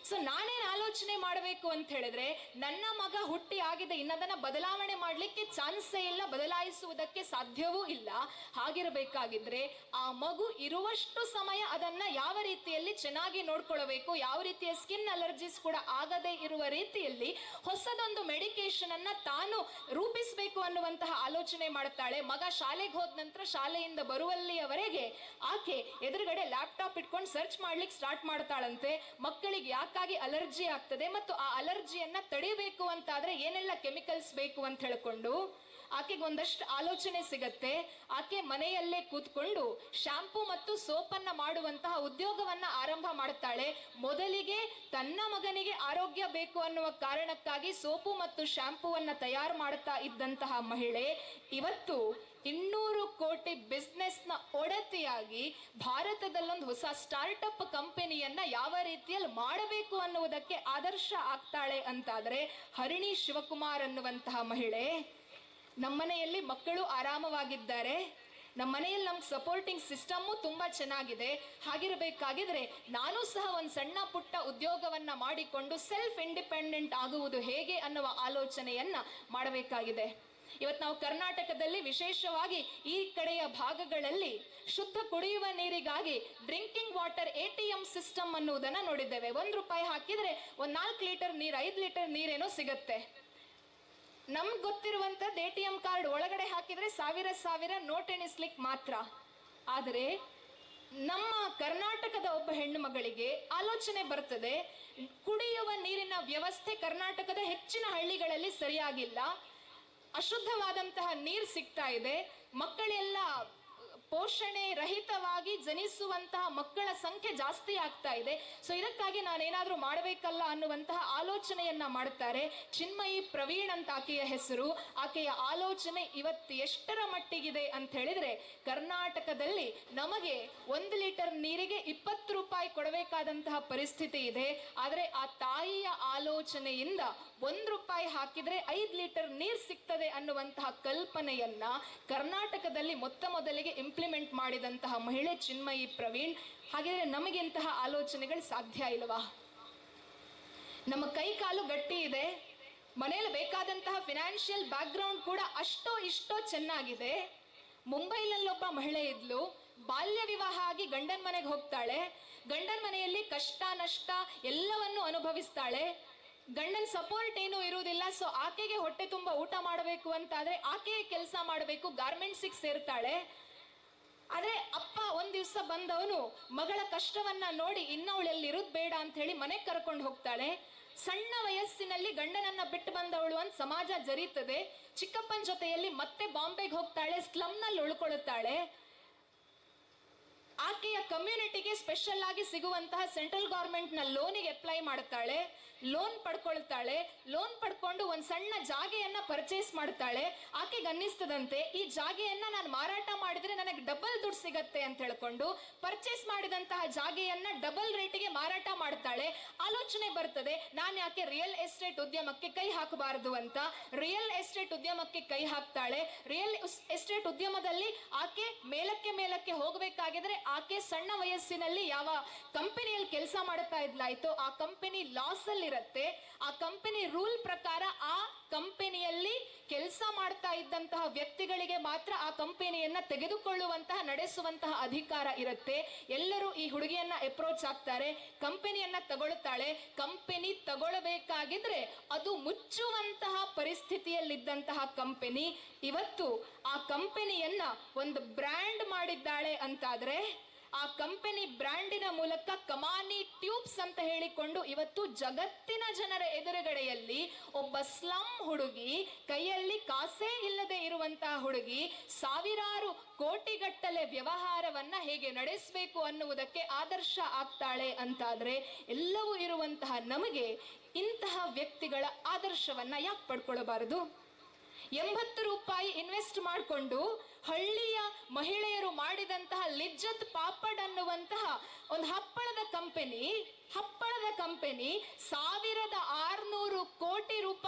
ಸೊ ನಾನೇನು ಆಲೋಚನೆ ಮಾಡಬೇಕು ಅಂತ ಹೇಳಿದ್ರೆ, ನನ್ನ ಮಗ ಹುಟ್ಟಿ ಆಗಿದೆ, ಇನ್ನದನ್ನ ಬದಲಾವಣೆ ಮಾಡಲಿಕ್ಕೆ ಚಾನ್ಸೇ ಇಲ್ಲ, ಬದಲಾಯಿಸುವುದಕ್ಕೆ ಸಾಧ್ಯವೂ ಇಲ್ಲ. ಹಾಗಿರಬೇಕಾಗಿದ್ರೆ ಆ ಮಗು ಇರುವಷ್ಟು ಸಮಯ ಅದನ್ನ ಯಾವ ರೀತಿಯಲ್ಲಿ ಚೆನ್ನಾಗಿ ನೋಡ್ಕೊಳ್ಬೇಕು, ಯಾವ ರೀತಿಯ ಸ್ಕಿನ್ ಅಲರ್ಜೀಸ್ ಕೂಡ ಆಗದೆ ಇರುವ ರೀತಿಯಲ್ಲಿ ಹೊಸದೊಂದು ಮೆಡಿಕೇಶನ್ ಅನ್ನ ತಾನು ರೂಪಿಸಬೇಕು ಅನ್ನುವಂತಹ ಆಲೋಚನೆ ಮಾಡ್ತಾಳೆ. ಮಗ ಶಾಲೆಗೆ ಹೋದ ನಂತರ ಶಾಲೆಯಿಂದ ಬರುವಲ್ಲಿಯವರೆಗೆ ಆಕೆ ಎದುರುಗಡೆ ಲ್ಯಾಪ್ಟಾಪ್ ಇಟ್ಕೊಂಡು ಸರ್ಚ್ ಮಾಡ್ಲಿಕ್ಕೆ ಸ್ಟಾರ್ಟ್ ಮಾಡ್ತಾಳಂತೆ. ಮಕ್ಕಳಿಗೆ ಯಾಕಾಗಿ ಅಲರ್ಜಿ ಆಗ್ತದೆ ಮತ್ತು ಆ ಅಲರ್ಜಿಯನ್ನ ತಡಿಬೇಕು ಅಂತಾದ್ರೆ ಏನೆಲ್ಲ ಕೆಮಿಕಲ್ಸ್ ಬೇಕು ಅಂತ ಹೇಳ್ಕೊಂಡು ಆಕೆಗೆ ಒಂದಷ್ಟು ಆಲೋಚನೆ ಸಿಗತ್ತೆ. ಆಕೆ ಮನೆಯಲ್ಲೇ ಕೂತ್ಕೊಂಡು ಶಾಂಪೂ ಮತ್ತು ಸೋಪನ್ನ ಮಾಡುವಂತಹ ಉದ್ಯೋಗವನ್ನ ಆರಂಭ ಮಾಡ್ತಾಳೆ. ಮೊದಲಿಗೆ ತನ್ನ ಮಗನಿಗೆ ಆರೋಗ್ಯ ಬೇಕು ಅನ್ನುವ ಕಾರಣಕ್ಕಾಗಿ ಸೋಪು ಮತ್ತು ಶಾಂಪೂವನ್ನ ತಯಾರು ಮಾಡ್ತಾ ಇದ್ದಂತಹ ಮಹಿಳೆ ಇವತ್ತು 200 ಕೋಟಿ ಬಿಸ್ನೆಸ್ ನ ಒಡತಿಯಾಗಿ ಭಾರತದಲ್ಲೊಂದು ಹೊಸ ಸ್ಟಾರ್ಟ್ಅಪ್ ಕಂಪನಿಯನ್ನ ಯಾವ ರೀತಿಯಲ್ಲಿ ಮಾಡಬೇಕು ಅನ್ನುವುದಕ್ಕೆ ಆದರ್ಶ ಆಗ್ತಾಳೆ ಅಂತಾದ್ರೆ ಹರಿಣಿ ಶಿವಕುಮಾರ್ ಅನ್ನುವಂತಹ ಮಹಿಳೆ. ನಮ್ಮನೆಯಲ್ಲಿ ಮಕ್ಕಳು ಆರಾಮವಾಗಿದ್ದಾರೆ, ನಮ್ಮನೆಯಲ್ಲಿ ನಮ್ಗೆ ಸಪೋರ್ಟಿಂಗ್ ಸಿಸ್ಟಮ್ಮು ತುಂಬಾ ಚೆನ್ನಾಗಿದೆ. ಹಾಗಿರಬೇಕಾಗಿದ್ರೆ ನಾನು ಸಹ ಒಂದು ಸಣ್ಣ ಪುಟ್ಟ ಉದ್ಯೋಗವನ್ನ ಮಾಡಿಕೊಂಡು ಸೆಲ್ಫ್ ಇಂಡಿಪೆಂಡೆಂಟ್ ಆಗುವುದು ಹೇಗೆ ಅನ್ನುವ ಆಲೋಚನೆಯನ್ನ ಮಾಡಬೇಕಾಗಿದೆ. ಇವತ್ತು ನಾವು ಕರ್ನಾಟಕದಲ್ಲಿ ವಿಶೇಷವಾಗಿ ಈ ಕಡೆಯ ಭಾಗಗಳಲ್ಲಿ ಶುದ್ಧ ಕುಡಿಯುವ ನೀರಿಗಾಗಿ ಡ್ರಿಂಕಿಂಗ್ ವಾಟರ್ ATM ಸಿಸ್ಟಮ್ ಅನ್ನುವುದನ್ನ ನೋಡಿದ್ದೇವೆ. ₹1 ಹಾಕಿದ್ರೆ 4 ಲೀಟರ್ ನೀರು, 5 ಲೀಟರ್ ನೀರೇನೋ ಸಿಗತ್ತೆ. ನಮ್ಗೆ ಗೊತ್ತಿರುವಂತದ್ದು ATM ಕಾರ್ಡ್ ಒಳಗಡೆ ಹಾಕಿದ್ರೆ ಸಾವಿರ ನೋಟ್ ಎಣಿಸ್ಲಿಕ್ಕೆ ಮಾತ್ರ. ಆದರೆ ನಮ್ಮ ಕರ್ನಾಟಕದ ಒಬ್ಬ ಹೆಣ್ಣು ಮಗಳಿಗೆ ಆಲೋಚನೆ ಬರ್ತದೆ, ಕುಡಿಯುವ ನೀರಿನ ವ್ಯವಸ್ಥೆ ಕರ್ನಾಟಕದ ಹೆಚ್ಚಿನ ಹಳ್ಳಿಗಳಲ್ಲಿ ಸರಿಯಾಗಿಲ್ಲ, ಅಶುದ್ಧವಾದಂತಹ ನೀರು ಸಿಗ್ತಾ ಇದೆ, ಮಕ್ಕಳೆಲ್ಲ ಪೋಷಣೆ ರಹಿತವಾಗಿ ಜನಿಸುವಂತಹ ಮಕ್ಕಳ ಸಂಖ್ಯೆ ಜಾಸ್ತಿ ಆಗ್ತಾ ಇದೆ. ಸೊ ಇದಕ್ಕಾಗಿ ನಾನೇನಾದ್ರೂ ಮಾಡಬೇಕಲ್ಲ ಅನ್ನುವಂತಹ ಆಲೋಚನೆಯನ್ನ ಮಾಡ್ತಾರೆ. ಚಿನ್ಮಯಿ ಪ್ರವೀಣ್ ಅಂತ ಆಕೆಯ ಹೆಸರು. ಆಕೆಯ ಆಲೋಚನೆ ಇವತ್ತು ಎಷ್ಟರ ಮಟ್ಟಿಗಿದೆ ಅಂತ ಹೇಳಿದ್ರೆ, ಕರ್ನಾಟಕದಲ್ಲಿ ನಮಗೆ 1 ಲೀಟರ್ ನೀರಿಗೆ ₹20 ಕೊಡಬೇಕಾದಂತಹ ಪರಿಸ್ಥಿತಿ ಇದೆ. ಆದರೆ ಆ ತಾಯಿಯ ಆಲೋಚನೆಯಿಂದ ₹1 ಹಾಕಿದ್ರೆ 5 ಲೀಟರ್ ನೀರು ಸಿಗ್ತದೆ ಅನ್ನುವಂತಹ ಕಲ್ಪನೆಯನ್ನ ಕರ್ನಾಟಕದಲ್ಲಿ ಮೊದಲಿಗೆ ಇಂಪ್ಲಿಮೆಂಟ್ ಮಾಡಿದಂತಹ ಮಹಿಳೆ ಚಿನ್ಮಯಿ ಪ್ರವೀಣ್. ಹಾಗಿದ್ರೆ ನಮಗೆ ಇಂತಹ ಆಲೋಚನೆಗಳು ಸಾಧ್ಯ ಇಲ್ವಾ? ನಮ್ಮ ಕೈ ಕಾಲು ಗಟ್ಟಿ ಇದೆ, ಮನೆಯಲ್ಲಿ ಬೇಕಾದಂತಹ ಫಿನಾನ್ಷಿಯಲ್ ಬ್ಯಾಕ್ಗ್ರೌಂಡ್ ಕೂಡ ಅಷ್ಟೋ ಇಷ್ಟೋ ಚೆನ್ನಾಗಿದೆ. ಮುಂಬೈನಲ್ಲೊಬ್ಬ ಮಹಿಳೆ ಇದ್ಲು, ಬಾಲ್ಯ ವಿವಾಹ ಆಗಿ ಗಂಡನ ಮನೆಗೆ ಹೋಗ್ತಾಳೆ. ಗಂಡನ ಮನೆಯಲ್ಲಿ ಕಷ್ಟ ನಷ್ಟ ಎಲ್ಲವನ್ನು ಅನುಭವಿಸ್ತಾಳೆ. ಗಂಡನ ಸಪೋರ್ಟ್ ಏನೂ ಇರುವುದಿಲ್ಲ. ಸೊ ಆಕೆಗೆ ಹೊಟ್ಟೆ ತುಂಬ ಊಟ ಮಾಡಬೇಕು ಅಂತಾದ್ರೆ ಆಕೆಗೆ ಕೆಲಸ ಮಾಡಬೇಕು, ಗಾರ್ಮೆಂಟ್ಸಿಗೆ ಸೇರ್ತಾಳೆ. ಆದ್ರೆ ಅಪ್ಪ ಒಂದ್ ದಿವ್ಸ ಬಂದವನು ಮಗಳ ಕಷ್ಟವನ್ನ ನೋಡಿ ಇನ್ನವಳೆಲ್ಲಿ ಇರುದ್ ಬೇಡ ಅಂತ ಹೇಳಿ ಮನೆಗೆ ಕರ್ಕೊಂಡು ಹೋಗ್ತಾಳೆ. ಸಣ್ಣ ವಯಸ್ಸಿನಲ್ಲಿ ಗಂಡನನ್ನ ಬಿಟ್ಟು ಬಂದವಳು ಅಂತ ಸಮಾಜ ಜರೀತದೆ. ಚಿಕ್ಕಪ್ಪನ ಜೊತೆಯಲ್ಲಿ ಮತ್ತೆ ಬಾಂಬೆಗೆ ಹೋಗ್ತಾಳೆ, ಸ್ಲಮ್ನಲ್ಲಿ ಉಳ್ಕೊಳ್ಳುತ್ತಾಳೆ. ಆಕೆಯ ಕಮ್ಯುನಿಟಿಗೆ ಸ್ಪೆಷಲ್ ಆಗಿ ಸಿಗುವಂತಹ ಸೆಂಟ್ರಲ್ ಗವರ್ಮೆಂಟ್ ನ ಲೋನಿಗೆ ಅಪ್ಲೈ ಮಾಡ್ತಾಳೆ, ಲೋನ್ ಪಡ್ಕೊಳ್ತಾಳೆ. ಲೋನ್ ಪಡ್ಕೊಂಡು ಒಂದ್ ಸಣ್ಣ ಜಾಗೆಯನ್ನ ಪರ್ಚೇಸ್ ಮಾಡ್ತಾಳೆ. ಆಕೆಗೆ ಅನ್ನಿಸ್ತದಂತೆ ಈ ಜಾಗೆಯನ್ನ ನಾನು ಮಾರಾಟ ಮಾಡಿದ್ರೆ ನನಗೆ ಡಬಲ್ ದುಡ್ಡು ಸಿಗತ್ತೆ ಅಂತ ಹೇಳ್ಕೊಂಡು ಪರ್ಚೇಸ್ ಮಾಡಿದಂತಹ ಜಾಗೆಯನ್ನ ಡಬಲ್ ರೇಟಿಗೆ ಮಾರಾಟ ಮಾಡ್ತಾಳೆ. ಆಲೋಚನೆ ಬರ್ತದೆ, ನಾನು ಯಾಕೆ ರಿಯಲ್ ಎಸ್ಟೇಟ್ ಉದ್ಯಮಕ್ಕೆ ಕೈ ಹಾಕಬಾರದು ಅಂತ. ರಿಯಲ್ ಎಸ್ಟೇಟ್ ಉದ್ಯಮಕ್ಕೆ ಕೈ ಹಾಕ್ತಾಳೆ. ರಿಯಲ್ ಎಸ್ಟೇಟ್ ಉದ್ಯಮದಲ್ಲಿ ಆಕೆ ಮೇಲಕ್ಕೆ ಹೋಗಬೇಕಾಗಿದ್ರೆ ಆಕೆ ಸಣ್ಣ ವಯಸ್ಸಿನಲ್ಲಿ ಯಾವ ಕಂಪನಿಯಲ್ಲಿ ಕೆಲಸ ಮಾಡ್ತಾ ಇದ್ಲಾಯ್ತೋ ಆ ಕಂಪನಿ ಲಾಸ್ ಅಲ್ಲಿ ಇರುತ್ತೆ. ಆ ಕಂಪನಿ ರೂಲ್ ಪ್ರಕಾರ ಆ ಕಂಪನಿಯಲ್ಲಿ ಕೆಲಸ ಮಾಡ್ತಾ ಇದ್ದಂತಹ ವ್ಯಕ್ತಿಗಳಿಗೆ ಮಾತ್ರ ಆ ಕಂಪನಿಯನ್ನ ತೆಗೆದುಕೊಳ್ಳುವಂತಹ ನಡೆಸುವಂತಹ ಅಧಿಕಾರ ಇರುತ್ತೆ. ಎಲ್ಲರೂ ಈ ಹುಡುಗಿಯನ್ನ ಅಪ್ರೋಚ್ ಆಗ್ತಾರೆ, ಕಂಪನಿಯನ್ನ ತಗೊಳ್ತಾಳೆ. ಕಂಪನಿ ತಗೊಳ್ಬೇಕಾಗಿದ್ರೆ ಅದು ಮುಚ್ಚುವಂತಹ ಪರಿಸ್ಥಿತಿಯಲ್ಲಿದ್ದಂತಹ ಕಂಪನಿ ಇವತ್ತು ಆ ಕಂಪನಿಯನ್ನ ಒಂದು ಬ್ರ್ಯಾಂಡ್ ಮಾಡಿದ್ದಾಳೆ ಅಂತಾದ್ರೆ ಆ ಕಂಪನಿ ಬ್ರ್ಯಾಂಡಿನ ಮೂಲಕ ಕಮಾನಿ ಟ್ಯೂಬ್ಸ್ ಅಂತ ಹೇಳಿಕೊಂಡು ಇವತ್ತು ಜಗತ್ತಿನ ಜನರ ಎದುರುಗಡೆಯಲ್ಲಿ ಒಬ್ಬ ಸ್ಲಮ್ ಹುಡುಗಿ, ಕೈಯಲ್ಲಿ ಕಾಸೇ ಇಲ್ಲದೆ ಇರುವಂತಹ ಹುಡುಗಿ ಸಾವಿರಾರು ಕೋಟಿಗಟ್ಟಲೆ ವ್ಯವಹಾರವನ್ನ ಹೇಗೆ ನಡೆಸಬೇಕು ಅನ್ನುವುದಕ್ಕೆ ಆದರ್ಶ ಆಗ್ತಾಳೆ ಅಂತಾದ್ರೆ ಎಲ್ಲವೂ ಇರುವಂತಹ ನಮಗೆ ಇಂತಹ ವ್ಯಕ್ತಿಗಳ ಆದರ್ಶವನ್ನ ಯಾಕೆ ಪಡ್ಕೊಳ್ಳಬಾರದು? ₹80 ಇನ್ವೆಸ್ಟ್ ಮಾಡಿಕೊಂಡು ಹಳ್ಳಿಯ ಮಹಿಳೆಯರು ಮಾಡಿದಂತಹ ಲಿಜ್ಜತ್ ಪಾಪಡ್ ಅನ್ನುವಂತಹ ಒಂದು ಹಪ್ಪಳದ ಕಂಪನಿ ₹1,600 ಕೋಟಿ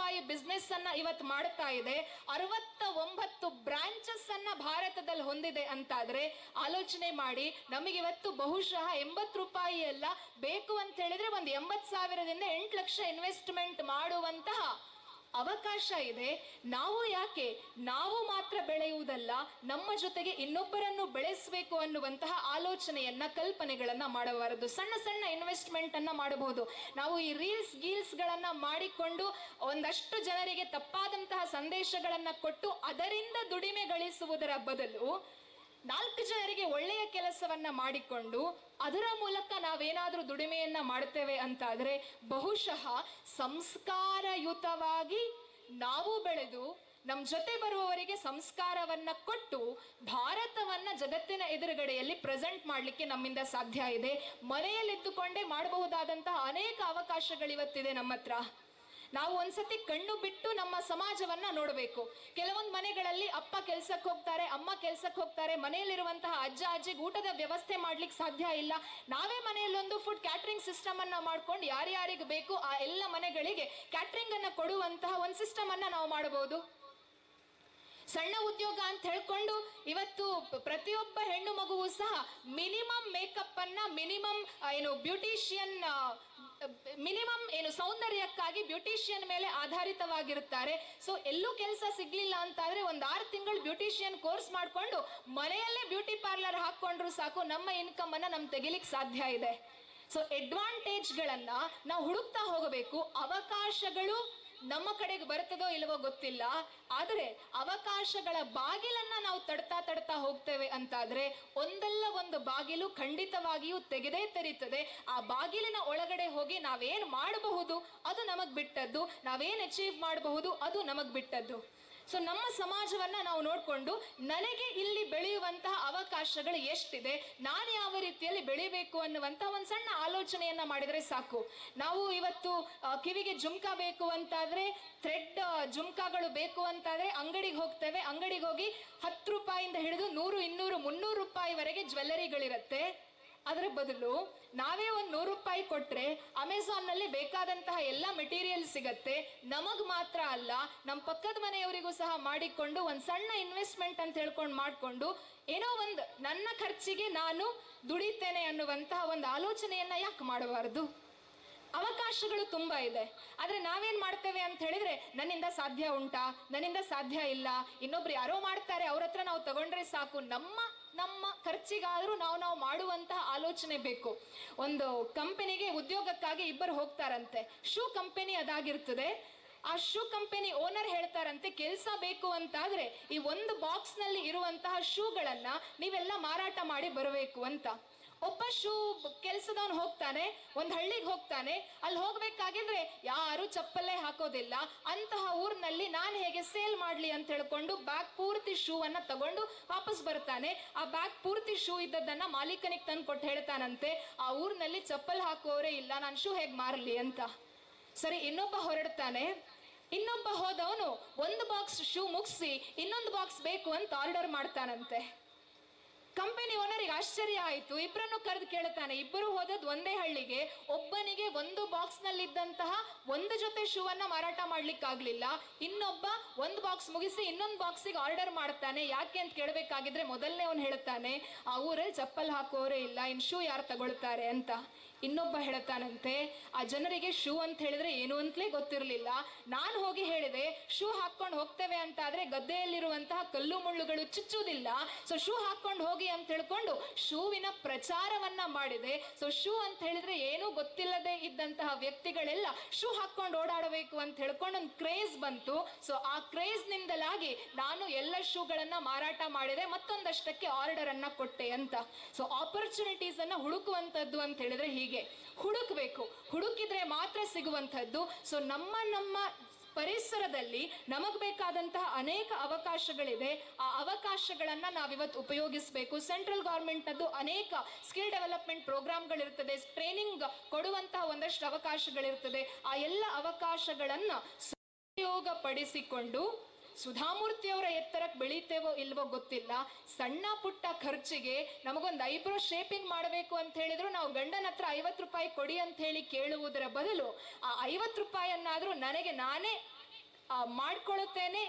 ಬಿಸ್ನೆಸ್ ಅನ್ನ ಇವತ್ತು ಮಾಡ್ತಾ ಇದೆ. 69 ಬ್ರಾಂಚಸ್ ಅನ್ನ ಭಾರತದಲ್ಲಿ ಹೊಂದಿದೆ ಅಂತಾದ್ರೆ ಆಲೋಚನೆ ಮಾಡಿ. ನಮಗಿವತ್ತು ಬಹುಶಃ ₹80 ಎಲ್ಲ ಬೇಕು ಅಂತ ಹೇಳಿದ್ರೆ ಒಂದು 80,000ದಿಂದ 8 ಲಕ್ಷ ಇನ್ವೆಸ್ಟ್ಮೆಂಟ್ ಮಾಡುವಂತಹ ಅವಕಾಶ ಇದೆ. ನಾವು ಮಾತ್ರ ಬೆಳೆಯುವುದಲ್ಲ, ನಮ್ಮ ಜೊತೆಗೆ ಇನ್ನೊಬ್ಬರನ್ನು ಬೆಳೆಸಬೇಕು ಅನ್ನುವಂತಹ ಆಲೋಚನೆಯನ್ನ ಕಲ್ಪನೆಗಳನ್ನ ಮಾಡಬಾರದು. ಸಣ್ಣ ಇನ್ವೆಸ್ಟ್ಮೆಂಟ್ ಅನ್ನ ಮಾಡಬಹುದು. ನಾವು ಈ ರೀಲ್ಸ್ ಗಳನ್ನ ಮಾಡಿಕೊಂಡು ಒಂದಷ್ಟು ಜನರಿಗೆ ತಪ್ಪಾದಂತಹ ಸಂದೇಶಗಳನ್ನ ಕೊಟ್ಟು ಅದರಿಂದ ದುಡಿಮೆ ಗಳಿಸುವುದರ ಬದಲು 4 ಜನರಿಗೆ ಒಳ್ಳೆಯ ಕೆಲಸವನ್ನ ಮಾಡಿಕೊಂಡು ಅದರ ಮೂಲಕ ನಾವೇನಾದ್ರೂ ದುಡಿಮೆಯನ್ನ ಮಾಡ್ತೇವೆ ಅಂತಾದ್ರೆ ಬಹುಶಃ ಸಂಸ್ಕಾರಯುತವಾಗಿ ನಾವು ಬೆಳೆದು ನಮ್ಮ ಜೊತೆ ಬರುವವರಿಗೆ ಸಂಸ್ಕಾರವನ್ನ ಕೊಟ್ಟು ಭಾರತವನ್ನ ಜಗತ್ತಿನ ಎದುರುಗಡೆಯಲ್ಲಿ ಪ್ರೆಸೆಂಟ್ ಮಾಡ್ಲಿಕ್ಕೆ ನಮ್ಮಿಂದ ಸಾಧ್ಯ ಇದೆ. ಮನೆಯಲ್ಲಿದ್ದುಕೊಂಡೇ ಮಾಡಬಹುದಾದಂತಹ ಅನೇಕ ಅವಕಾಶಗಳಿವತ್ತಿದೆ ನಮ್ಮ ಹತ್ರ. ನಾವು ಒಂದ್ಸತಿ ಕಣ್ಣು ಬಿಟ್ಟು ನಮ್ಮ ಸಮಾಜವನ್ನ ನೋಡಬೇಕು. ಕೆಲವೊಂದು ಮನೆಗಳಲ್ಲಿ ಅಪ್ಪ ಕೆಲ್ಸಕ್ಕೆ ಹೋಗ್ತಾರೆ, ಅಮ್ಮ ಕೆಲ್ಸಕ್ಕೆ ಹೋಗ್ತಾರೆ, ಮನೆಯಲ್ಲಿರುವಂತಹ ಅಜ್ಜ ಅಜ್ಜಿಗೆ ಊಟದ ವ್ಯವಸ್ಥೆ ಮಾಡ್ಲಿಕ್ಕೆ ಸಾಧ್ಯ ಇಲ್ಲ. ನಾವೇ ಮನೆಯಲ್ಲೊಂದು ಫುಡ್ ಕ್ಯಾಟರಿಂಗ್ ಸಿಸ್ಟಮ್ ಅನ್ನ ಮಾಡ್ಕೊಂಡು ಯಾರ್ಯಾರಿಗೆ ಬೇಕು ಆ ಎಲ್ಲ ಮನೆಗಳಿಗೆ ಕ್ಯಾಟರಿಂಗ್ ಅನ್ನ ಕೊಡುವಂತಹ ಒಂದು ಸಿಸ್ಟಮ್ ಅನ್ನ ನಾವು ಮಾಡಬಹುದು. ಸಣ್ಣ ಉದ್ಯೋಗ ಅಂತ ಹೇಳ್ಕೊಂಡು ಇವತ್ತು ಪ್ರತಿಯೊಬ್ಬ ಹೆಣ್ಣು ಮಗುವು ಸಹ ಮಿನಿಮಮ್ ಮೇಕಪ್ ಅನ್ನ, ಮಿನಿಮಮ್ ಬ್ಯೂಟಿಷಿಯನ್ ಮಿನಿಮಮ್ ಏನು ಸೌಂದರ್ಯಕ್ಕಾಗಿ ಬ್ಯೂಟಿಷಿಯನ್ ಮೇಲೆ ಆಧಾರಿತವಾಗಿರುತ್ತಾರೆ. ಸೊ ಎಲ್ಲೂ ಕೆಲಸ ಸಿಗ್ಲಿಲ್ಲ ಅಂತಾದ್ರೆ ಒಂದು 6 ತಿಂಗಳು ಬ್ಯೂಟಿಷಿಯನ್ ಕೋರ್ಸ್ ಮಾಡಿಕೊಂಡು ಮನೆಯಲ್ಲೇ ಬ್ಯೂಟಿ ಪಾರ್ಲರ್ ಹಾಕೊಂಡ್ರು ಸಾಕು, ನಮ್ಮ ಇನ್ಕಮ್ ಅನ್ನ ನಮ್ ತೆಗಿಲಿಕ್ಕೆ ಸಾಧ್ಯ ಇದೆ. ಸೊ ಅಡ್ವಾಂಟೇಜ್ಗಳನ್ನ ನಾವು ಹುಡುಕ್ತಾ ಹೋಗಬೇಕು. ಅವಕಾಶಗಳು ನಮ್ಮ ಕಡೆಗೆ ಬರ್ತದೋ ಇಲ್ವೋ ಗೊತ್ತಿಲ್ಲ, ಆದರೆ ಅವಕಾಶಗಳ ಬಾಗಿಲನ್ನ ನಾವು ತಡ್ತಾ ಹೋಗ್ತೇವೆ ಅಂತಾದ್ರೆ ಒಂದಲ್ಲ ಒಂದು ಬಾಗಿಲು ಖಂಡಿತವಾಗಿಯೂ ತೆಗೆದೇ ತೆರೀತದೆ. ಆ ಬಾಗಿಲಿನ ಒಳಗಡೆ ಹೋಗಿ ನಾವೇನ್ ಮಾಡಬಹುದು ಅದು ನಮಗ್ ಬಿಟ್ಟದ್ದು, ನಾವೇನ್ ಅಚೀವ್ ಮಾಡಬಹುದು ಅದು ನಮಗ್ ಬಿಟ್ಟದ್ದು. ಸೊ ನಮ್ಮ ಸಮಾಜವನ್ನ ನಾವು ನೋಡ್ಕೊಂಡು ನನಗೆ ಇಲ್ಲಿ ಬೆಳೆಯುವಂತಹ ಅವಕಾಶಗಳು ಎಷ್ಟಿದೆ, ನಾನು ಯಾವ ರೀತಿಯಲ್ಲಿ ಬೆಳಿಬೇಕು ಅನ್ನುವಂತಹ ಒಂದು ಸಣ್ಣ ಆಲೋಚನೆಯನ್ನ ಮಾಡಿದ್ರೆ ಸಾಕು. ನಾವು ಇವತ್ತು ಕಿವಿಗೆ ಜುಮ್ಕಾ ಬೇಕು ಅಂತಾದ್ರೆ, ಥ್ರೆಡ್ ಜುಮ್ಕಾಗಳು ಬೇಕು ಅಂತಾದ್ರೆ ಅಂಗಡಿಗೆ ಹೋಗ್ತೇವೆ. ಅಂಗಡಿಗೆ ಹೋಗಿ 10 ರೂಪಾಯಿಂದ ಹಿಡಿದು 100, 200, 300 ರೂಪಾಯಿವರೆಗೆ ಜ್ಯುವೆಲ್ಲರಿಗಳಿರುತ್ತೆ. ಅದರ ಬದಲು ನಾವೇ ಒಂದು 100 ರೂಪಾಯಿ ಕೊಟ್ರೆ ಅಮೆಝಾನ್ ನಲ್ಲಿ ಬೇಕಾದಂತಹ ಎಲ್ಲ ಮೆಟೀರಿಯಲ್ ಸಿಗತ್ತೆ. ನಮಗ್ ಮಾತ್ರ ಅಲ್ಲ, ನಮ್ಮ ಪಕ್ಕದ ಮನೆಯವರಿಗೂ ಸಹ ಮಾಡಿಕೊಂಡು ಒಂದು ಸಣ್ಣ ಇನ್ವೆಸ್ಟ್ಮೆಂಟ್ ಅಂತ ಹೇಳ್ಕೊಂಡು ಮಾಡಿಕೊಂಡು ಏನೋ ಒಂದು ನನ್ನ ಖರ್ಚಿಗೆ ನಾನು ದುಡಿತೇನೆ ಅನ್ನುವಂತಹ ಒಂದು ಆಲೋಚನೆಯನ್ನ ಯಾಕೆ ಮಾಡಬಾರದು? ಅವಕಾಶಗಳು ತುಂಬಾ ಇದೆ. ಆದ್ರೆ ನಾವೇನ್ ಮಾಡ್ತೇವೆ ಅಂತ ಹೇಳಿದ್ರೆ, ನನ್ನಿಂದ ಸಾಧ್ಯ ಉಂಟಾ, ನನ್ನಿಂದ ಸಾಧ್ಯ ಇಲ್ಲ, ಇನ್ನೊಬ್ರು ಯಾರೋ ಮಾಡ್ತಾರೆ ಅವ್ರ ಹತ್ರ ನಾವು ತಗೊಂಡ್ರೆ ಸಾಕು, ನಮ್ಮ ಖರ್ಚಿಗಾದ್ರೂ ನಾವು ಮಾಡುವಂತಹ ಆಲೋಚನೆ ಬೇಕು. ಒಂದು ಕಂಪನಿಗೆ ಉದ್ಯೋಗಕ್ಕಾಗಿ ಇಬ್ಬರು ಹೋಗ್ತಾರಂತೆ. Shoe company ಅದಾಗಿರ್ತದೆ. ಆ ಶೂ ಕಂಪನಿ ಓನರ್ ಹೇಳ್ತಾರಂತೆ, ಕೆಲಸ ಬೇಕು ಅಂತಾದ್ರೆ ಈ ಒಂದು ಬಾಕ್ಸ್ ನಲ್ಲಿ ಇರುವಂತಹ ಶೂಗಳನ್ನ ನೀವೆಲ್ಲ ಮಾರಾಟ ಮಾಡಿ ಬರಬೇಕು ಅಂತ. ಒಬ್ಬ ಶೂ ಕೆಲಸದವನು ಹೋಗ್ತಾನೆ, ಒಂದು ಹಳ್ಳಿಗೆ ಹೋಗ್ತಾನೆ. ಅಲ್ಲಿ ಹೋಗ್ಬೇಕಾಗಿದ್ರೆ ಯಾರು ಚಪ್ಪಲ್ಲೇ ಹಾಕೋದಿಲ್ಲ. ಅಂತಹ ಊರಿನಲ್ಲಿ ನಾನು ಹೇಗೆ ಸೇಲ್ ಮಾಡ್ಲಿ ಅಂತ ಹೇಳ್ಕೊಂಡು ಬ್ಯಾಗ್ ಪೂರ್ತಿ ಶೂ ಅನ್ನ ತಗೊಂಡು ವಾಪಸ್ ಬರ್ತಾನೆ. ಆ ಬ್ಯಾಗ್ ಪೂರ್ತಿ ಶೂ ಇದ್ದದನ್ನ ಮಾಲೀಕನಿಗೆ ತಂದು ಕೊಟ್ಟು ಹೇಳ್ತಾನಂತೆ, ಆ ಊರಿನಲ್ಲಿ ಚಪ್ಪಲ್ ಹಾಕೋರೇ ಇಲ್ಲ, ನಾನು ಶೂ ಹೇಗೆ ಮಾರಲಿ ಅಂತ. ಸರಿ, ಇನ್ನೊಬ್ಬ ಹೊರಡ್ತಾನೆ. ಇನ್ನೊಬ್ಬ ಹೋದವನು ಒಂದು ಬಾಕ್ಸ್ ಶೂ ಮುಗಿಸಿ ಇನ್ನೊಂದು ಬಾಕ್ಸ್ ಬೇಕು ಅಂತ ಆರ್ಡರ್ ಮಾಡ್ತಾನಂತೆ. ಕಂಪನಿ ಓನರಿಗೆ ಆಶ್ಚರ್ಯ ಆಯ್ತು. ಇಬ್ಬರನ್ನು ಕರೆದು ಕೇಳ್ತಾನೆ, ಇಬ್ಬರು ಹೋದದ್ದು ಒಂದೇ ಹಳ್ಳಿಗೆ, ಒಬ್ಬನಿಗೆ ಒಂದು ಬಾಕ್ಸ್ ನಲ್ಲಿ ಇದ್ದಂತಹ ಒಂದು ಜೊತೆ ಶೂ ಅನ್ನ ಮಾರಾಟ ಮಾಡ್ಲಿಕ್ಕಾಗ್ಲಿಲ್ಲ, ಇನ್ನೊಬ್ಬ ಒಂದು ಬಾಕ್ಸ್ ಮುಗಿಸಿ ಇನ್ನೊಂದು ಬಾಕ್ಸಿಗೆ ಆರ್ಡರ್ ಮಾಡ್ತಾನೆ. ಯಾಕೆ ಅಂತ ಕೇಳಬೇಕಾಗಿದ್ರೆ ಮೊದಲನೇ ಅವನು ಹೇಳ್ತಾನೆ, ಆ ಊರಲ್ಲಿ ಚಪ್ಪಲ್ ಹಾಕೋರೇ ಇಲ್ಲ, ಇನ್ ಶೂ ಯಾರು ತಗೊಳ್ತಾರೆ ಅಂತ. ಇನ್ನೊಬ್ಬ ಹೇಳ್ತಾನಂತೆ, ಆ ಜನರಿಗೆ ಶೂ ಅಂತ ಹೇಳಿದ್ರೆ ಏನು ಅಂತಲೇ ಗೊತ್ತಿರಲಿಲ್ಲ. ನಾನು ಹೋಗಿ ಹೇಳಿದೆ ಶೂ ಹಾಕೊಂಡು ಹೋಗ್ತೇವೆ ಅಂತ ಆದ್ರೆ ಗದ್ದೆಯಲ್ಲಿರುವಂತಹ ಕಲ್ಲು ಮುಳ್ಳುಗಳು ಚುಚ್ಚುವುದಿಲ್ಲ, ಸೊ ಶೂ ಹಾಕೊಂಡು ಹೋಗಿ ಅಂತ ಹೇಳ್ಕೊಂಡು ಶೂವಿನ ಪ್ರಚಾರವನ್ನ ಮಾಡಿದೆ. ಸೊ ಶೂ ಅಂತ ಹೇಳಿದ್ರೆ ಏನೂ ಗೊತ್ತಿಲ್ಲದೆ ಇದ್ದಂತಹ ವ್ಯಕ್ತಿಗಳೆಲ್ಲ ಶೂ ಹಾಕೊಂಡು ಓಡಾಡಬೇಕು ಅಂತ ಹೇಳ್ಕೊಂಡು ಒಂದು ಕ್ರೇಜ್ ಬಂತು. ಸೊ ಆ ಕ್ರೇಜ್ ನಿಂದಲಾಗಿ ನಾನು ಎಲ್ಲ ಶೂಗಳನ್ನ ಮಾರಾಟ ಮಾಡಿದೆ, ಮತ್ತೊಂದಷ್ಟಕ್ಕೆ ಆರ್ಡರ್ ಅನ್ನ ಕೊಟ್ಟೆ ಅಂತ. ಸೊ ಆಪರ್ಚುನಿಟೀಸ್ ಅನ್ನ ಹುಡುಕುವಂತದ್ದು ಅಂತ ಹೇಳಿದ್ರೆ ಹೀಗೆ ಹುಡುಕಬೇಕು, ಹುಡುಕಿದ್ರೆ ಮಾತ್ರ ಸಿಗುವಂತದ್ದು. ಸೊ ನಮ್ಮ ಪರಿಸರದಲ್ಲಿ ನಮಗ್ ಬೇಕಾದಂತಹ ಅನೇಕ ಅವಕಾಶಗಳಿದೆ. ಆ ಅವಕಾಶಗಳನ್ನ ನಾವಿವತ್ತು ಉಪಯೋಗಿಸಬೇಕು. ಸೆಂಟ್ರಲ್ ಗವರ್ಮೆಂಟ್ ನದ್ದು ಅನೇಕ ಸ್ಕಿಲ್ ಡೆವಲಪ್ಮೆಂಟ್ ಪ್ರೋಗ್ರಾಮ್ಗಳಿರ್ತದೆ, ಟ್ರೈನಿಂಗ್ ಕೊಡುವಂತಹ ಒಂದಷ್ಟು ಅವಕಾಶಗಳಿರ್ತದೆ. ಆ ಎಲ್ಲ ಅವಕಾಶಗಳನ್ನ ಉಪಯೋಗ ಪಡಿಸಿಕೊಂಡು ಸುಧಾಮೂರ್ತಿಯವರ ಎತ್ತರಕ್ಕೆ ಬೆಳೀತೇವೋ ಇಲ್ವೋ ಗೊತ್ತಿಲ್ಲ, ಸಣ್ಣ ಪುಟ್ಟ ಖರ್ಚಿಗೆ ನಮಗೊಂದು ಐಬ್ರೋ ಶೇಪಿಂಗ್ ಮಾಡಬೇಕು ಅಂತ ಹೇಳಿದ್ರು ನಾವು ಗಂಡನ ಹತ್ರ 50 ರೂಪಾಯಿ ಕೊಡಿ ಅಂತ ಹೇಳಿ ಕೇಳುವುದರ ಬದಲು ಆ 50 ರೂಪಾಯಿಯನ್ನಾದ್ರೂ ನನಗೆ ನಾನೇ ಮಾಡ್ಕೊಳ್ಳುತ್ತೇನೆ,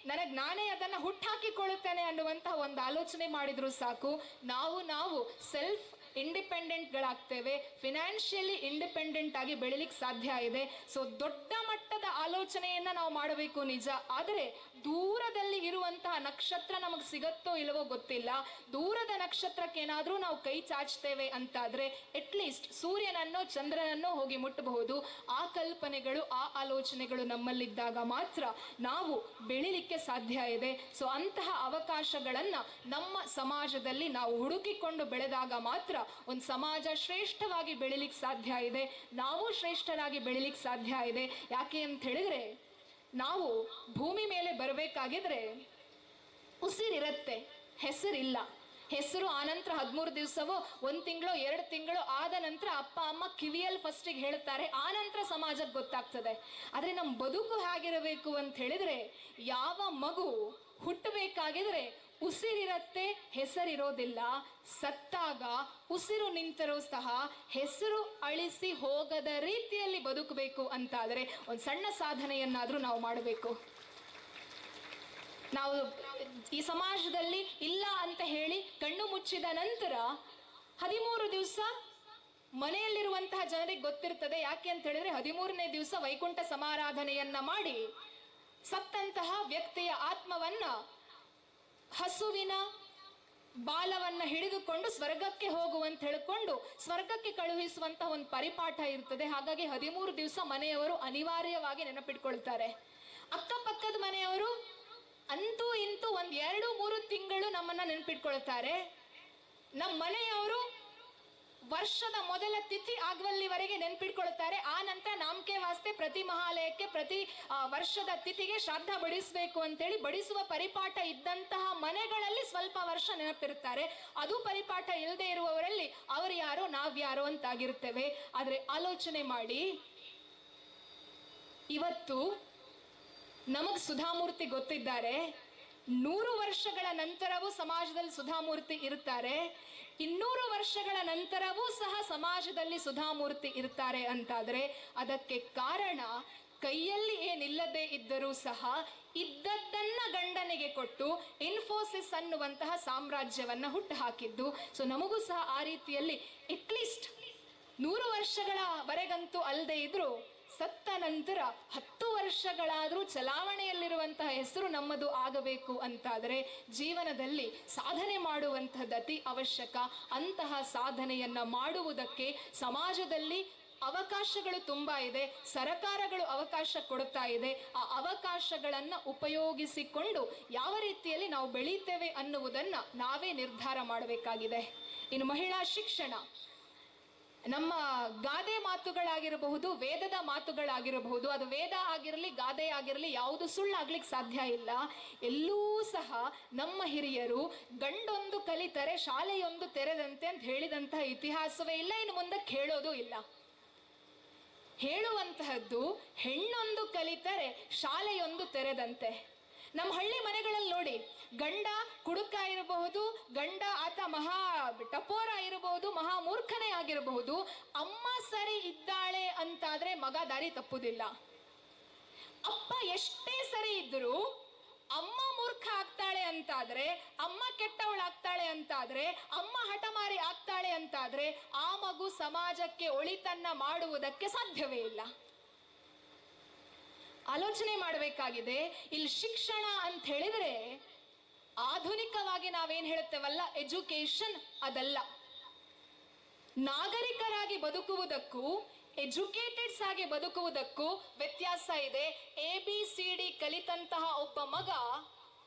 ನನಗೆ ನಾನೇ ಅದನ್ನ ಹುಟ್ಟಾಕಿಕೊಳ್ಳುತ್ತೇನೆ ಅನ್ನುವಂತಹ ಒಂದು ಆಲೋಚನೆ ಮಾಡಿದ್ರು ಸಾಕು, ನಾವು ಸೆಲ್ಫ್ ಇಂಡಿಪೆಂಡೆಂಟ್ಗಳಾಗ್ತೇವೆ, ಫಿನಾನ್ಷಿಯಲಿ ಇಂಡಿಪೆಂಡೆಂಟ್ ಆಗಿ ಬೆಳಿಲಿಕ್ಕೆ ಸಾಧ್ಯ ಇದೆ. ಸೊ ದೊಡ್ಡ ಮಟ್ಟದ ಆಲೋಚನೆಯನ್ನ ನಾವು ಮಾಡಬೇಕು ನಿಜ, ಆದರೆ ದೂರದಲ್ಲಿ ಇರುವಂತಹ ನಕ್ಷತ್ರ ನಮಗೆ ಸಿಗತ್ತೋ ಇಲ್ಲವೋ ಗೊತ್ತಿಲ್ಲ. ದೂರದ ನಕ್ಷತ್ರಕ್ಕೆ ಏನಾದ್ರೂ ನಾವು ಕೈ ಚಾಚ್ತೇವೆ ಅಂತಾದ್ರೆ ಅಟ್ಲೀಸ್ಟ್ ಸೂರ್ಯನನ್ನೋ ಚಂದ್ರನನ್ನೋ ಹೋಗಿ ಮುಟ್ಟಬಹುದು. ಆ ಕಲ್ಪನೆಗಳು, ಆ ಆಲೋಚನೆಗಳು ನಮ್ಮಲ್ಲಿದ್ದಾಗ ಮಾತ್ರ ನಾವು ಬೆಳಿಲಿಕ್ಕೆ ಸಾಧ್ಯ ಇದೆ. ಸೊ ಅಂತಹ ಅವಕಾಶಗಳನ್ನ ನಮ್ಮ ಸಮಾಜದಲ್ಲಿ ನಾವು ಹುಡುಕಿಕೊಂಡು ಬೆಳೆದಾಗ ಮಾತ್ರ ಒಂದು ಸಮಾಜ ಶ್ರೇಷ್ಠವಾಗಿ ಬೆಳಿಲಿಕ್ಕೆ ಸಾಧ್ಯ ಇದೆ, ನಾವು ಶ್ರೇಷ್ಠರಾಗಿ ಬೆಳಿಲಿಕ್ಕೆ ಸಾಧ್ಯ ಇದೆ. ಯಾಕೆ ಅಂತ ಹೇಳಿದ್ರೆ, ನಾವು ಭೂಮಿ ಮೇಲೆ ಬರಬೇಕಾಗಿದ್ರೆ ಉಸಿರಿರತ್ತೆ, ಹೆಸರಿಲ್ಲ. ಹೆಸರು ಆನಂತರ 13 ದಿವಸವೋ 1 ತಿಂಗಳೋ 2 ತಿಂಗಳು ಆದ ನಂತರ ಅಪ್ಪ ಅಮ್ಮ ಕಿವಿಯಲ್ಲಿ ಫಸ್ಟಿಗೆ ಹೇಳ್ತಾರೆ, ಆನಂತರ ಸಮಾಜಕ್ಕೆ ಗೊತ್ತಾಗ್ತದೆ. ಆದ್ರೆ ನಮ್ಮ ಬದುಕು ಹೇಗಿರಬೇಕು ಅಂತ ಹೇಳಿದ್ರೆ, ಯಾವ ಮಗು ಹುಟ್ಟಬೇಕಾಗಿದ್ರೆ ಉಸಿರಿರತ್ತೆ, ಹೆಸರಿರೋದಿಲ್ಲ. ಸತ್ತಾಗ ಉಸಿರು ನಿಂತರೂ ಸಹ ಹೆಸರು ಅಳಿಸಿ ಹೋಗದ ರೀತಿಯಲ್ಲಿ ಬದುಕಬೇಕು ಅಂತಾದರೆ ಒಂದು ಸಣ್ಣ ಸಾಧನೆಯನ್ನಾದ್ರೂ ನಾವು ಮಾಡಬೇಕು. ನಾವು ಈ ಸಮಾಜದಲ್ಲಿ ಇಲ್ಲ ಅಂತ ಹೇಳಿ ಕಣ್ಣು ಮುಚ್ಚಿದ ನಂತರ 13 ದಿವಸ ಮನೆಯಲ್ಲಿರುವಂತಹ ಜನರಿಗೆ ಗೊತ್ತಿರ್ತದೆ. ಯಾಕೆ ಅಂತ ಹೇಳಿದ್ರೆ 13ನೇ ದಿವಸ ವೈಕುಂಠ ಸಮಾರಾಧನೆಯನ್ನ ಮಾಡಿ ಸತ್ತಂತಹ ವ್ಯಕ್ತಿಯ ಆತ್ಮವನ್ನ ಹಸುವಿನ ಬಾಲವನ್ನ ಹಿಡಿದುಕೊಂಡು ಸ್ವರ್ಗಕ್ಕೆ ಹೋಗುವಂತ ಹೇಳಿಕೊಂಡು ಸ್ವರ್ಗಕ್ಕೆ ಕಳುಹಿಸುವಂತಹ ಒಂದು ಪರಿಪಾಠ ಇರ್ತದೆ. ಹಾಗಾಗಿ 13 ದಿವಸ ಮನೆಯವರು ಅನಿವಾರ್ಯವಾಗಿ ನೆನಪಿಟ್ಕೊಳ್ತಾರೆ. ಅಕ್ಕಪಕ್ಕದ ಮನೆಯವರು ಅಂತೂ ಇಂತೂ 1-2-3 ತಿಂಗಳು ನಮ್ಮನ್ನ ನೆನಪಿಟ್ಕೊಳ್ತಾರೆ. ನಮ್ಮ ಮನೆಯವರು ವರ್ಷದ ಮೊದಲ ತಿಥಿ ಆಗುವಲ್ಲಿವರೆಗೆ ನೆನ್ಪಿಟ್ಕೊಳ್ತಾರೆ. ಆ ನಂತರ ನಾಮಕೆ ವಾಸ್ತೆ ಪ್ರತಿ ಮಹಾಲಯಕ್ಕೆ ಪ್ರತಿ ವರ್ಷದ ತಿಥಿಗೆ ಶ್ರಾದ್ದ ಬಡಿಸಬೇಕು ಅಂತೇಳಿ ಬಡಿಸುವ ಪರಿಪಾಠ ಇದ್ದಂತಹ ಮನೆಗಳಲ್ಲಿ ಸ್ವಲ್ಪ ವರ್ಷ ನೆನಪಿರ್ತಾರೆ. ಅದು ಪರಿಪಾಠ ಇಲ್ಲದೆ ಇರುವವರಲ್ಲಿ ಅವರು ಯಾರೋ ನಾವ್ಯಾರೋ ಅಂತಾಗಿರ್ತೇವೆ. ಆದ್ರೆ ಆಲೋಚನೆ ಮಾಡಿ, ಇವತ್ತು ನಮಗ್ ಸುಧಾಮೂರ್ತಿ ಗೊತ್ತಿದ್ದಾರೆ, 100 ವರ್ಷಗಳ ನಂತರವೂ ಸಮಾಜದಲ್ಲಿ ಸುಧಾಮೂರ್ತಿ ಇರ್ತಾರೆ, 200 ವರ್ಷಗಳ ನಂತರವೂ ಸಹ ಸಮಾಜದಲ್ಲಿ ಸುಧಾಮೂರ್ತಿ ಇರ್ತಾರೆ ಅಂತಾದ್ರೆ ಅದಕ್ಕೆ ಕಾರಣ ಕೈಯಲ್ಲಿ ಏನಿಲ್ಲದೆ ಇದ್ದರೂ ಸಹ ಇದ್ದದ್ದನ್ನ ಗಂಡನಿಗೆ ಕೊಟ್ಟು ಇನ್ಫೋಸಿಸ್ ಅನ್ನುವಂತಹ ಸಾಮ್ರಾಜ್ಯವನ್ನ ಹುಟ್ಟು ಹಾಕಿದ್ದು. ಸೊ ನಮಗೂ ಸಹ ಆ ರೀತಿಯಲ್ಲಿ ಅಟ್ಲೀಸ್ಟ್ 100 ವರ್ಷಗಳವರೆಗಂತೂ ಅಲ್ಲದೆ ಇದ್ರು ಸತ್ತ ನಂತರ 10 ವರ್ಷಗಳಾದ್ರೂ ಚಲಾವಣೆಯಲ್ಲಿರುವಂತಹ ಹೆಸರು ನಮ್ಮದು ಆಗಬೇಕು ಅಂತಾದರೆ ಜೀವನದಲ್ಲಿ ಸಾಧನೆ ಮಾಡುವಂತಹದ್ದು ಅತಿ ಅವಶ್ಯಕ. ಅಂತಹ ಸಾಧನೆಯನ್ನ ಮಾಡುವುದಕ್ಕೆ ಸಮಾಜದಲ್ಲಿ ಅವಕಾಶಗಳು ತುಂಬಾ ಇದೆ, ಸರಕಾರಗಳು ಅವಕಾಶ ಕೊಡ್ತಾ ಇದೆ. ಆ ಅವಕಾಶಗಳನ್ನ ಉಪಯೋಗಿಸಿಕೊಂಡು ಯಾವ ರೀತಿಯಲ್ಲಿ ನಾವು ಬೆಳೀತೇವೆ ಅನ್ನುವುದನ್ನ ನಾವೇ ನಿರ್ಧಾರ ಮಾಡಬೇಕಾಗಿದೆ. ಇನ್ನು ಮಹಿಳಾ ಶಿಕ್ಷಣ, ನಮ್ಮ ಗಾದೆ ಮಾತುಗಳಾಗಿರಬಹುದು, ವೇದದ ಮಾತುಗಳಾಗಿರಬಹುದು, ಅದು ವೇದ ಆಗಿರಲಿ ಗಾದೆ ಆಗಿರಲಿ ಯಾವುದು ಸುಳ್ಳಾಗ್ಲಿಕ್ಕೆ ಸಾಧ್ಯ ಇಲ್ಲ. ಎಲ್ಲೂ ಸಹ ನಮ್ಮ ಹಿರಿಯರು ಗಂಡೊಂದು ಕಲಿತರೆ ಶಾಲೆಯೊಂದು ತೆರೆದಂತೆ ಅಂತ ಹೇಳಿದಂತಹ ಇತಿಹಾಸವೇ ಇಲ್ಲ, ಇನ್ನು ಮುಂದಕ್ಕೆ ಹೇಳೋದು ಇಲ್ಲ. ಹೇಳುವಂತಹದ್ದು ಹೆಣ್ಣೊಂದು ಕಲಿತರೆ ಶಾಲೆಯೊಂದು ತೆರೆದಂತೆ. ನಮ್ಮ ಹಳ್ಳಿ ಮನೆಗಳಲ್ಲಿ ನೋಡಿ, ಗಂಡ ಕುಡುಕ ಇರಬಹುದು, ಗಂಡ ಆತ ಮಹಾ ಟಪೋರ ಇರಬಹುದು, ಮಹಾ ಮೂರ್ಖನೇ ಆಗಿರಬಹುದು, ಅಮ್ಮ ಸರಿ ಇದ್ದಾಳೆ ಅಂತಾದ್ರೆ ಮಗ ದಾರಿ ತಪ್ಪುದಿಲ್ಲ. ಅಪ್ಪ ಎಷ್ಟೇ ಸರಿ ಇದ್ರು ಅಮ್ಮ ಮೂರ್ಖ ಆಗ್ತಾಳೆ ಅಂತಾದ್ರೆ, ಅಮ್ಮ ಕೆಟ್ಟವಳಾಗ್ತಾಳೆ ಅಂತಾದ್ರೆ, ಅಮ್ಮ ಹಠಮಾರಿ ಆಗ್ತಾಳೆ ಅಂತಾದ್ರೆ ಆ ಮಗು ಸಮಾಜಕ್ಕೆ ಒಳಿತನ್ನ ಮಾಡುವುದಕ್ಕೆ ಸಾಧ್ಯವೇ ಇಲ್ಲ. ಆಲೋಚನೆ ಮಾಡಬೇಕಾಗಿದೆ. ಇಲ್ಲಿ ಶಿಕ್ಷಣ ಅಂತ ಹೇಳಿದ್ರೆ ಆಧುನಿಕವಾಗಿ ನಾವೇನ್ ಹೇಳ್ತೇವಲ್ಲ ಎಜುಕೇಶನ್, ಅದಲ್ಲ. ನಾಗರಿಕರಾಗಿ ಬದುಕುವುದಕ್ಕೂ ಎಜುಕೇಟೆಡ್ಸ್ ಆಗಿ ಬದುಕುವುದಕ್ಕೂ ವ್ಯತ್ಯಾಸ ಇದೆ. ABCD ಕಲಿತಂತಹ ಒಬ್ಬ ಮಗ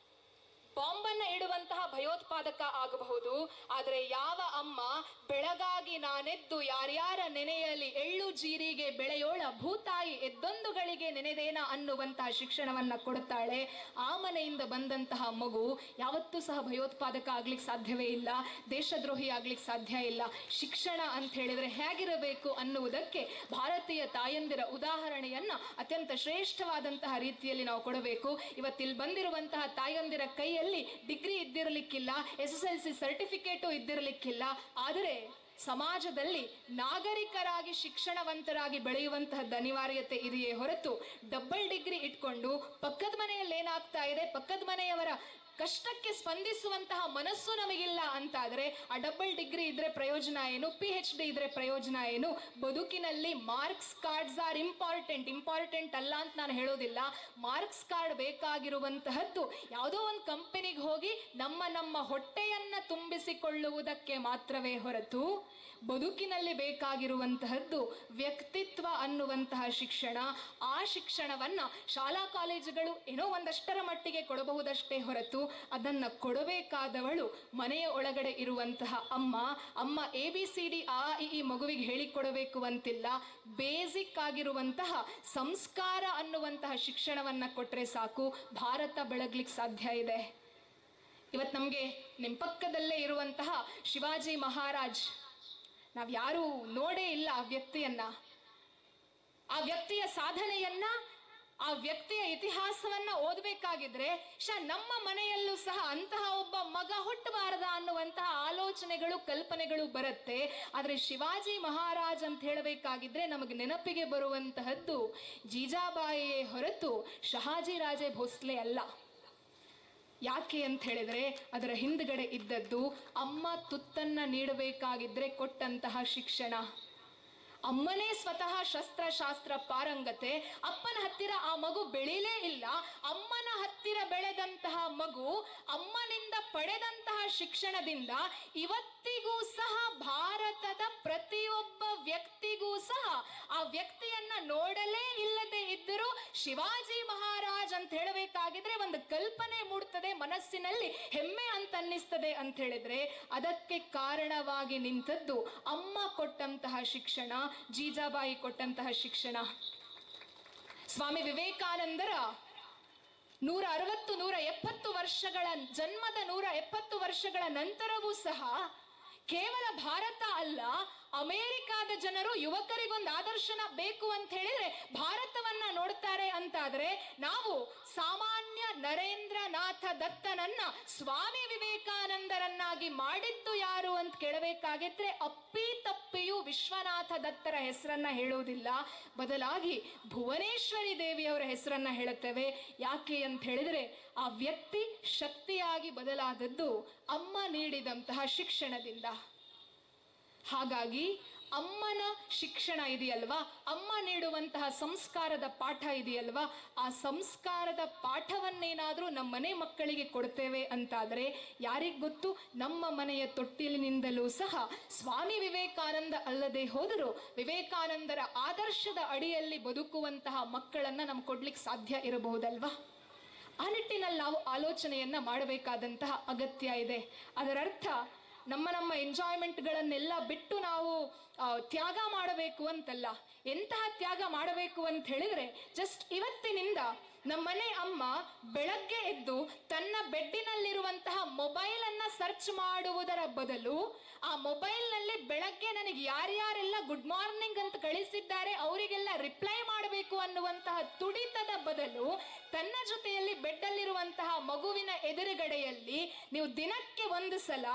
ಬಾಂಬನ್ನ ಇಡುವಂತಹ ಭಯೋತ್ಪಾದಕ ಆಗಬಹುದು. ಆದರೆ ಯಾವ ಅಮ್ಮ ಬೆಳಗಾಗಿ ನಾನೆದ್ದು ಯಾರ್ಯಾರ ನೆನೆಯಲಿ ಎಳ್ಳು ಜೀರಿಗೆ ಬೆಳೆಯೋಳ ಭೂತಾಯಿ ಎದ್ದೊಂದುಗಳಿಗೆ ನೆನೆದೇನ ಅನ್ನುವಂತಹ ಶಿಕ್ಷಣವನ್ನ ಕೊಡ್ತಾಳೆ, ಆ ಮನೆಯಿಂದ ಬಂದಂತಹ ಮಗು ಯಾವತ್ತೂ ಸಹ ಭಯೋತ್ಪಾದಕ ಆಗ್ಲಿಕ್ಕೆ ಸಾಧ್ಯವೇ ಇಲ್ಲ, ದೇಶದ್ರೋಹಿ ಆಗ್ಲಿಕ್ಕೆ ಸಾಧ್ಯ ಇಲ್ಲ. ಶಿಕ್ಷಣ ಅಂತ ಹೇಳಿದ್ರೆ ಹೇಗಿರಬೇಕು ಅನ್ನುವುದಕ್ಕೆ ಭಾರತೀಯ ತಾಯಂದಿರ ಉದಾಹರಣೆಯನ್ನ ಅತ್ಯಂತ ಶ್ರೇಷ್ಠವಾದಂತಹ ರೀತಿಯಲ್ಲಿ ನಾವು ಕೊಡಬೇಕು. ಇವತ್ತಿಲ್ಲಿ ಬಂದಿರುವಂತಹ ತಾಯಂದಿರ ಕೈಯಲ್ಲಿ ಡಿಗ್ರಿ ಇದ್ದಿರಲಿಕ್ಕಿಲ್ಲ, SSLC ಸರ್ಟಿಫಿಕೇಟು ಇದ್ದಿರಲಿಕ್ಕಿಲ್ಲ, ಆದರೆ ಸಮಾಜದಲ್ಲಿ ನಾಗರಿಕರಾಗಿ ಶಿಕ್ಷಣವಂತರಾಗಿ ಬೆಳೆಯುವಂತಹದ್ದು ಅನಿವಾರ್ಯತೆ ಇದೆಯೇ ಹೊರತು ಡಬಲ್ ಡಿಗ್ರಿ ಇಟ್ಕೊಂಡು ಪಕ್ಕದ ಮನೆಯಲ್ಲಿ ಏನಾಗ್ತಾ ಇದೆ, ಪಕ್ಕದ ಮನೆಯವರ ಕಷ್ಟಕ್ಕೆ ಸ್ಪಂದಿಸುವಂತಹ ಮನಸ್ಸು ನಮಗಿಲ್ಲ ಅಂತಾದ್ರೆ ಆ ಡಬಲ್ ಡಿಗ್ರಿ ಇದ್ರೆ ಪ್ರಯೋಜನ ಏನು, PhD ಇದ್ರೆ ಪ್ರಯೋಜನ ಏನು? ಬದುಕಿನಲ್ಲಿ ಮಾರ್ಕ್ಸ್ ಕಾರ್ಡ್ಸ್ ಆರ್ ಇಂಪಾರ್ಟೆಂಟ್ ಅಲ್ಲ ಅಂತ ನಾನು ಹೇಳೋದಿಲ್ಲ. ಮಾರ್ಕ್ಸ್ ಕಾರ್ಡ್ ಬೇಕಾಗಿರುವಂತಹದ್ದು ಯಾವುದೋ ಒಂದು ಕಂಪನಿಗೆ ಹೋಗಿ ನಮ್ಮ ಹೊಟ್ಟೆಯನ್ನ ತುಂಬಿಸಿಕೊಳ್ಳುವುದಕ್ಕೆ ಮಾತ್ರವೇ ಹೊರತು ಬದುಕಿನಲ್ಲಿ ಬೇಕಾಗಿರುವಂತಹದ್ದು ವ್ಯಕ್ತಿತ್ವ ಅನ್ನುವಂತಹ ಶಿಕ್ಷಣ. ಆ ಶಿಕ್ಷಣವನ್ನ ಶಾಲಾ ಕಾಲೇಜುಗಳು ಏನೋ ಒಂದಷ್ಟರ ಮಟ್ಟಿಗೆ ಕೊಡಬಹುದಷ್ಟೇ ಹೊರತು ಅದನ್ನ ಕೊಡಬೇಕಾದವಳು ಮನೆಯ ಒಳಗಡೆ ಇರುವಂತಹ ಅಮ್ಮ ABCD ಈ ಮಗುವಿಗೆ ಹೇಳಿಕೊಡಬೇಕು ಅಂತಿಲ್ಲ. ಬೇಸಿಕ್ ಆಗಿರುವಂತಹ ಸಂಸ್ಕಾರ ಅನ್ನುವಂತಹ ಶಿಕ್ಷಣವನ್ನ ಕೊಟ್ರೆ ಸಾಕು, ಭಾರತ ಬೆಳಗ್ಲಿಕ್ಕೆ ಸಾಧ್ಯ ಇದೆ. ಇವತ್ತು ನಮ್ಗೆ ನಿಮ್ಮ ಪಕ್ಕದಲ್ಲೇ ಇರುವಂತಹ ಶಿವಾಜಿ ಮಹಾರಾಜ್, ನಾವ್ ಯಾರು ನೋಡೇ ಇಲ್ಲ ಆ ವ್ಯಕ್ತಿಯನ್ನ, ಆ ವ್ಯಕ್ತಿಯ ಸಾಧನೆಯನ್ನ, ಆ ವ್ಯಕ್ತಿಯ ಇತಿಹಾಸವನ್ನ ಓದಬೇಕಾಗಿದ್ರೆ ನಮ್ಮ ಮನೆಯಲ್ಲೂ ಸಹ ಅಂತಹ ಒಬ್ಬ ಮಗ ಹುಟ್ಟಬಾರದ ಅನ್ನುವಂತಹ ಆಲೋಚನೆಗಳು ಕಲ್ಪನೆಗಳು ಬರುತ್ತೆ. ಆದ್ರೆ ಶಿವಾಜಿ ಮಹಾರಾಜ್ ಅಂತ ಹೇಳಬೇಕಾಗಿದ್ರೆ ನಮಗೆ ನೆನಪಿಗೆ ಬರುವಂತಹದ್ದು ಜೀಜಾಬಾಯಿಯೇ ಹೊರತು ಶಹಾಜಿ ರಾಜೇ ಭೋಸ್ಲೆ ಅಲ್ಲ. ಯಾಕೆ ಅಂತ ಹೇಳಿದ್ರೆ ಅದರ ಹಿಂದ್ಗಡೆ ಇದ್ದದ್ದು ಅಮ್ಮ ತುತ್ತನ್ನ ನೀಡಬೇಕಾಗಿದ್ರೆ ಕೊಟ್ಟಂತಹ ಶಿಕ್ಷಣ. ಅಮ್ಮನೇ ಸ್ವತಃ ಶಸ್ತ್ರಶಾಸ್ತ್ರ ಪಾರಂಗತೆ, ಅಪ್ಪನ ಹತ್ತಿರ ಆ ಮಗು ಬೆಳೀಲೇ ಇಲ್ಲ. ಅಮ್ಮನ ಹತ್ತಿರ ಬೆಳೆದಂತಹ ಮಗು ಅಮ್ಮನಿಂದ ಪಡೆದಂತಹ ಶಿಕ್ಷಣದಿಂದ ಇವತ್ತಿಗೂ ಸಹ ಭಾರತದ ಪ್ರತಿಯೊಬ್ಬ ವ್ಯಕ್ತಿಗೂ ಸಹ ಆ ವ್ಯಕ್ತಿಯನ್ನ ನೋಡಲೇ ಇಲ್ಲದೆ ಇದ್ದರೂ ಶಿವಾಜಿ ಮಹಾರಾಜ್ ಅಂತ ಹೇಳಬೇಕಾಗಿದ್ರೆ ಒಂದು ಕಲ್ಪನೆ ಮೂಡ್ತದೆ, ಮನಸ್ಸಿನಲ್ಲಿ ಹೆಮ್ಮೆ ಅಂತ ಅನ್ನಿಸ್ತದೆ ಅಂತ ಹೇಳಿದ್ರೆ ಅದಕ್ಕೆ ಕಾರಣವಾಗಿ ನಿಂತದ್ದು ಅಮ್ಮ ಕೊಟ್ಟಂತಹ ಶಿಕ್ಷಣ, ಜೀಜಾಬಾಯಿ ಕೊಟ್ಟಂತಹ ಶಿಕ್ಷಣ. ಸ್ವಾಮಿ ವಿವೇಕಾನಂದರ 160-170 ವರ್ಷಗಳ ಜನ್ಮದ 170 ವರ್ಷಗಳ ನಂತರವೂ ಸಹ ಕೇವಲ ಭಾರತ ಅಲ್ಲ, ಅಮೆರಿಕಾದ ಜನರು ಯುವಕರಿಗೊಂದು ಆದರ್ಶನ ಬೇಕು ಅಂತ ಹೇಳಿದ್ರೆ ಭಾರತವನ್ನ ನೋಡ್ತಾರೆ ಅಂತಾದ್ರೆ ನಾವು ಸಾಮಾನ್ಯ ನರೇಂದ್ರನಾಥ ದತ್ತನನ್ನ ಸ್ವಾಮಿ ವಿವೇಕಾನಂದರನ್ನಾಗಿ ಮಾಡಿದ್ದು ಯಾರು ಅಂತ ಕೇಳಬೇಕಾಗಿದ್ರೆ ಅಪ್ಪಿ ತಪ್ಪಿಯೂ ವಿಶ್ವನಾಥ ದತ್ತರ ಹೆಸರನ್ನ ಹೇಳುವುದಿಲ್ಲ, ಬದಲಾಗಿ ಭುವನೇಶ್ವರಿ ದೇವಿಯವರ ಹೆಸರನ್ನ ಹೇಳುತ್ತೇವೆ. ಯಾಕೆ ಅಂತ ಹೇಳಿದ್ರೆ ಆ ವ್ಯಕ್ತಿ ಶಕ್ತಿಯಾಗಿ ಬದಲಾದದ್ದು ಅಮ್ಮ ನೀಡಿದಂತಹ ಶಿಕ್ಷಣದಿಂದ. ಹಾಗಾಗಿ ಅಮ್ಮನ ಶಿಕ್ಷಣ ಇದೆಯಲ್ವಾ, ಅಮ್ಮ ನೀಡುವಂತಹ ಸಂಸ್ಕಾರದ ಪಾಠ ಇದೆಯಲ್ವಾ, ಆ ಸಂಸ್ಕಾರದ ಪಾಠವನ್ನೇನಾದ್ರೂ ನಮ್ಮ ಮನೆ ಮಕ್ಕಳಿಗೆ ಕೊಡ್ತೇವೆ ಅಂತಾದ್ರೆ ಯಾರಿಗ್ ಗೊತ್ತು, ನಮ್ಮ ಮನೆಯ ತೊಟ್ಟಿಲಿನಿಂದಲೂ ಸಹ ಸ್ವಾಮಿ ವಿವೇಕಾನಂದ ಅಲ್ಲದೆ ಹೋದರೂ ವಿವೇಕಾನಂದರ ಆದರ್ಶದ ಅಡಿಯಲ್ಲಿ ಬದುಕುವಂತಹ ಮಕ್ಕಳನ್ನ ನಮ್ಗೆ ಕೊಡ್ಲಿಕ್ಕೆ ಸಾಧ್ಯ ಇರಬಹುದಲ್ವಾ. ಆ ನಿಟ್ಟಿನಲ್ಲಿ ನಾವು ಆಲೋಚನೆಯನ್ನ ಮಾಡಬೇಕಾದಂತಹ ಅಗತ್ಯ ಇದೆ. ಅದರರ್ಥ ನಮ್ಮ ಎಂಜಾಯ್ಮೆಂಟ್ಗಳನ್ನೆಲ್ಲ ಬಿಟ್ಟು ನಾವು ತ್ಯಾಗ ಮಾಡಬೇಕು ಅಂತಲ್ಲ. ಎಂತಹ ತ್ಯಾಗ ಮಾಡಬೇಕು ಅಂತ ಹೇಳಿದ್ರೆ, ಜಸ್ಟ್ ಇವತ್ತಿನಿಂದ ನಮ್ಮನೆ ಅಮ್ಮ ಬೆಳಗ್ಗೆ ಎದ್ದು ತನ್ನ ಬೆಡ್ಡಿನಲ್ಲಿರುವಂತಹ ಮೊಬೈಲ್ ಅನ್ನ ಸರ್ಚ್ ಮಾಡುವುದರ ಬದಲು ಆ ಮೊಬೈಲ್ ನಲ್ಲಿ ಬೆಳಗ್ಗೆ ನನಗೆ ಯಾರ್ಯಾರೆಲ್ಲ ಗುಡ್ ಮಾರ್ನಿಂಗ್ ಅಂತ ಕಳಿಸಿದ್ದಾರೆ ಅವರಿಗೆಲ್ಲ ರಿಪ್ಲೈ ಮಾಡಬೇಕು ಅನ್ನುವಂತಹ ತುಡಿತದ ಬದಲು ತನ್ನ ಜೊತೆಯಲ್ಲಿ ಬೆಡ್ಡಲ್ಲಿರುವಂತಹ ಮಗುವಿನ ಎದುರುಗಡೆಯಲ್ಲಿ ನೀವು ದಿನಕ್ಕೆ ಒಂದು ಸಲ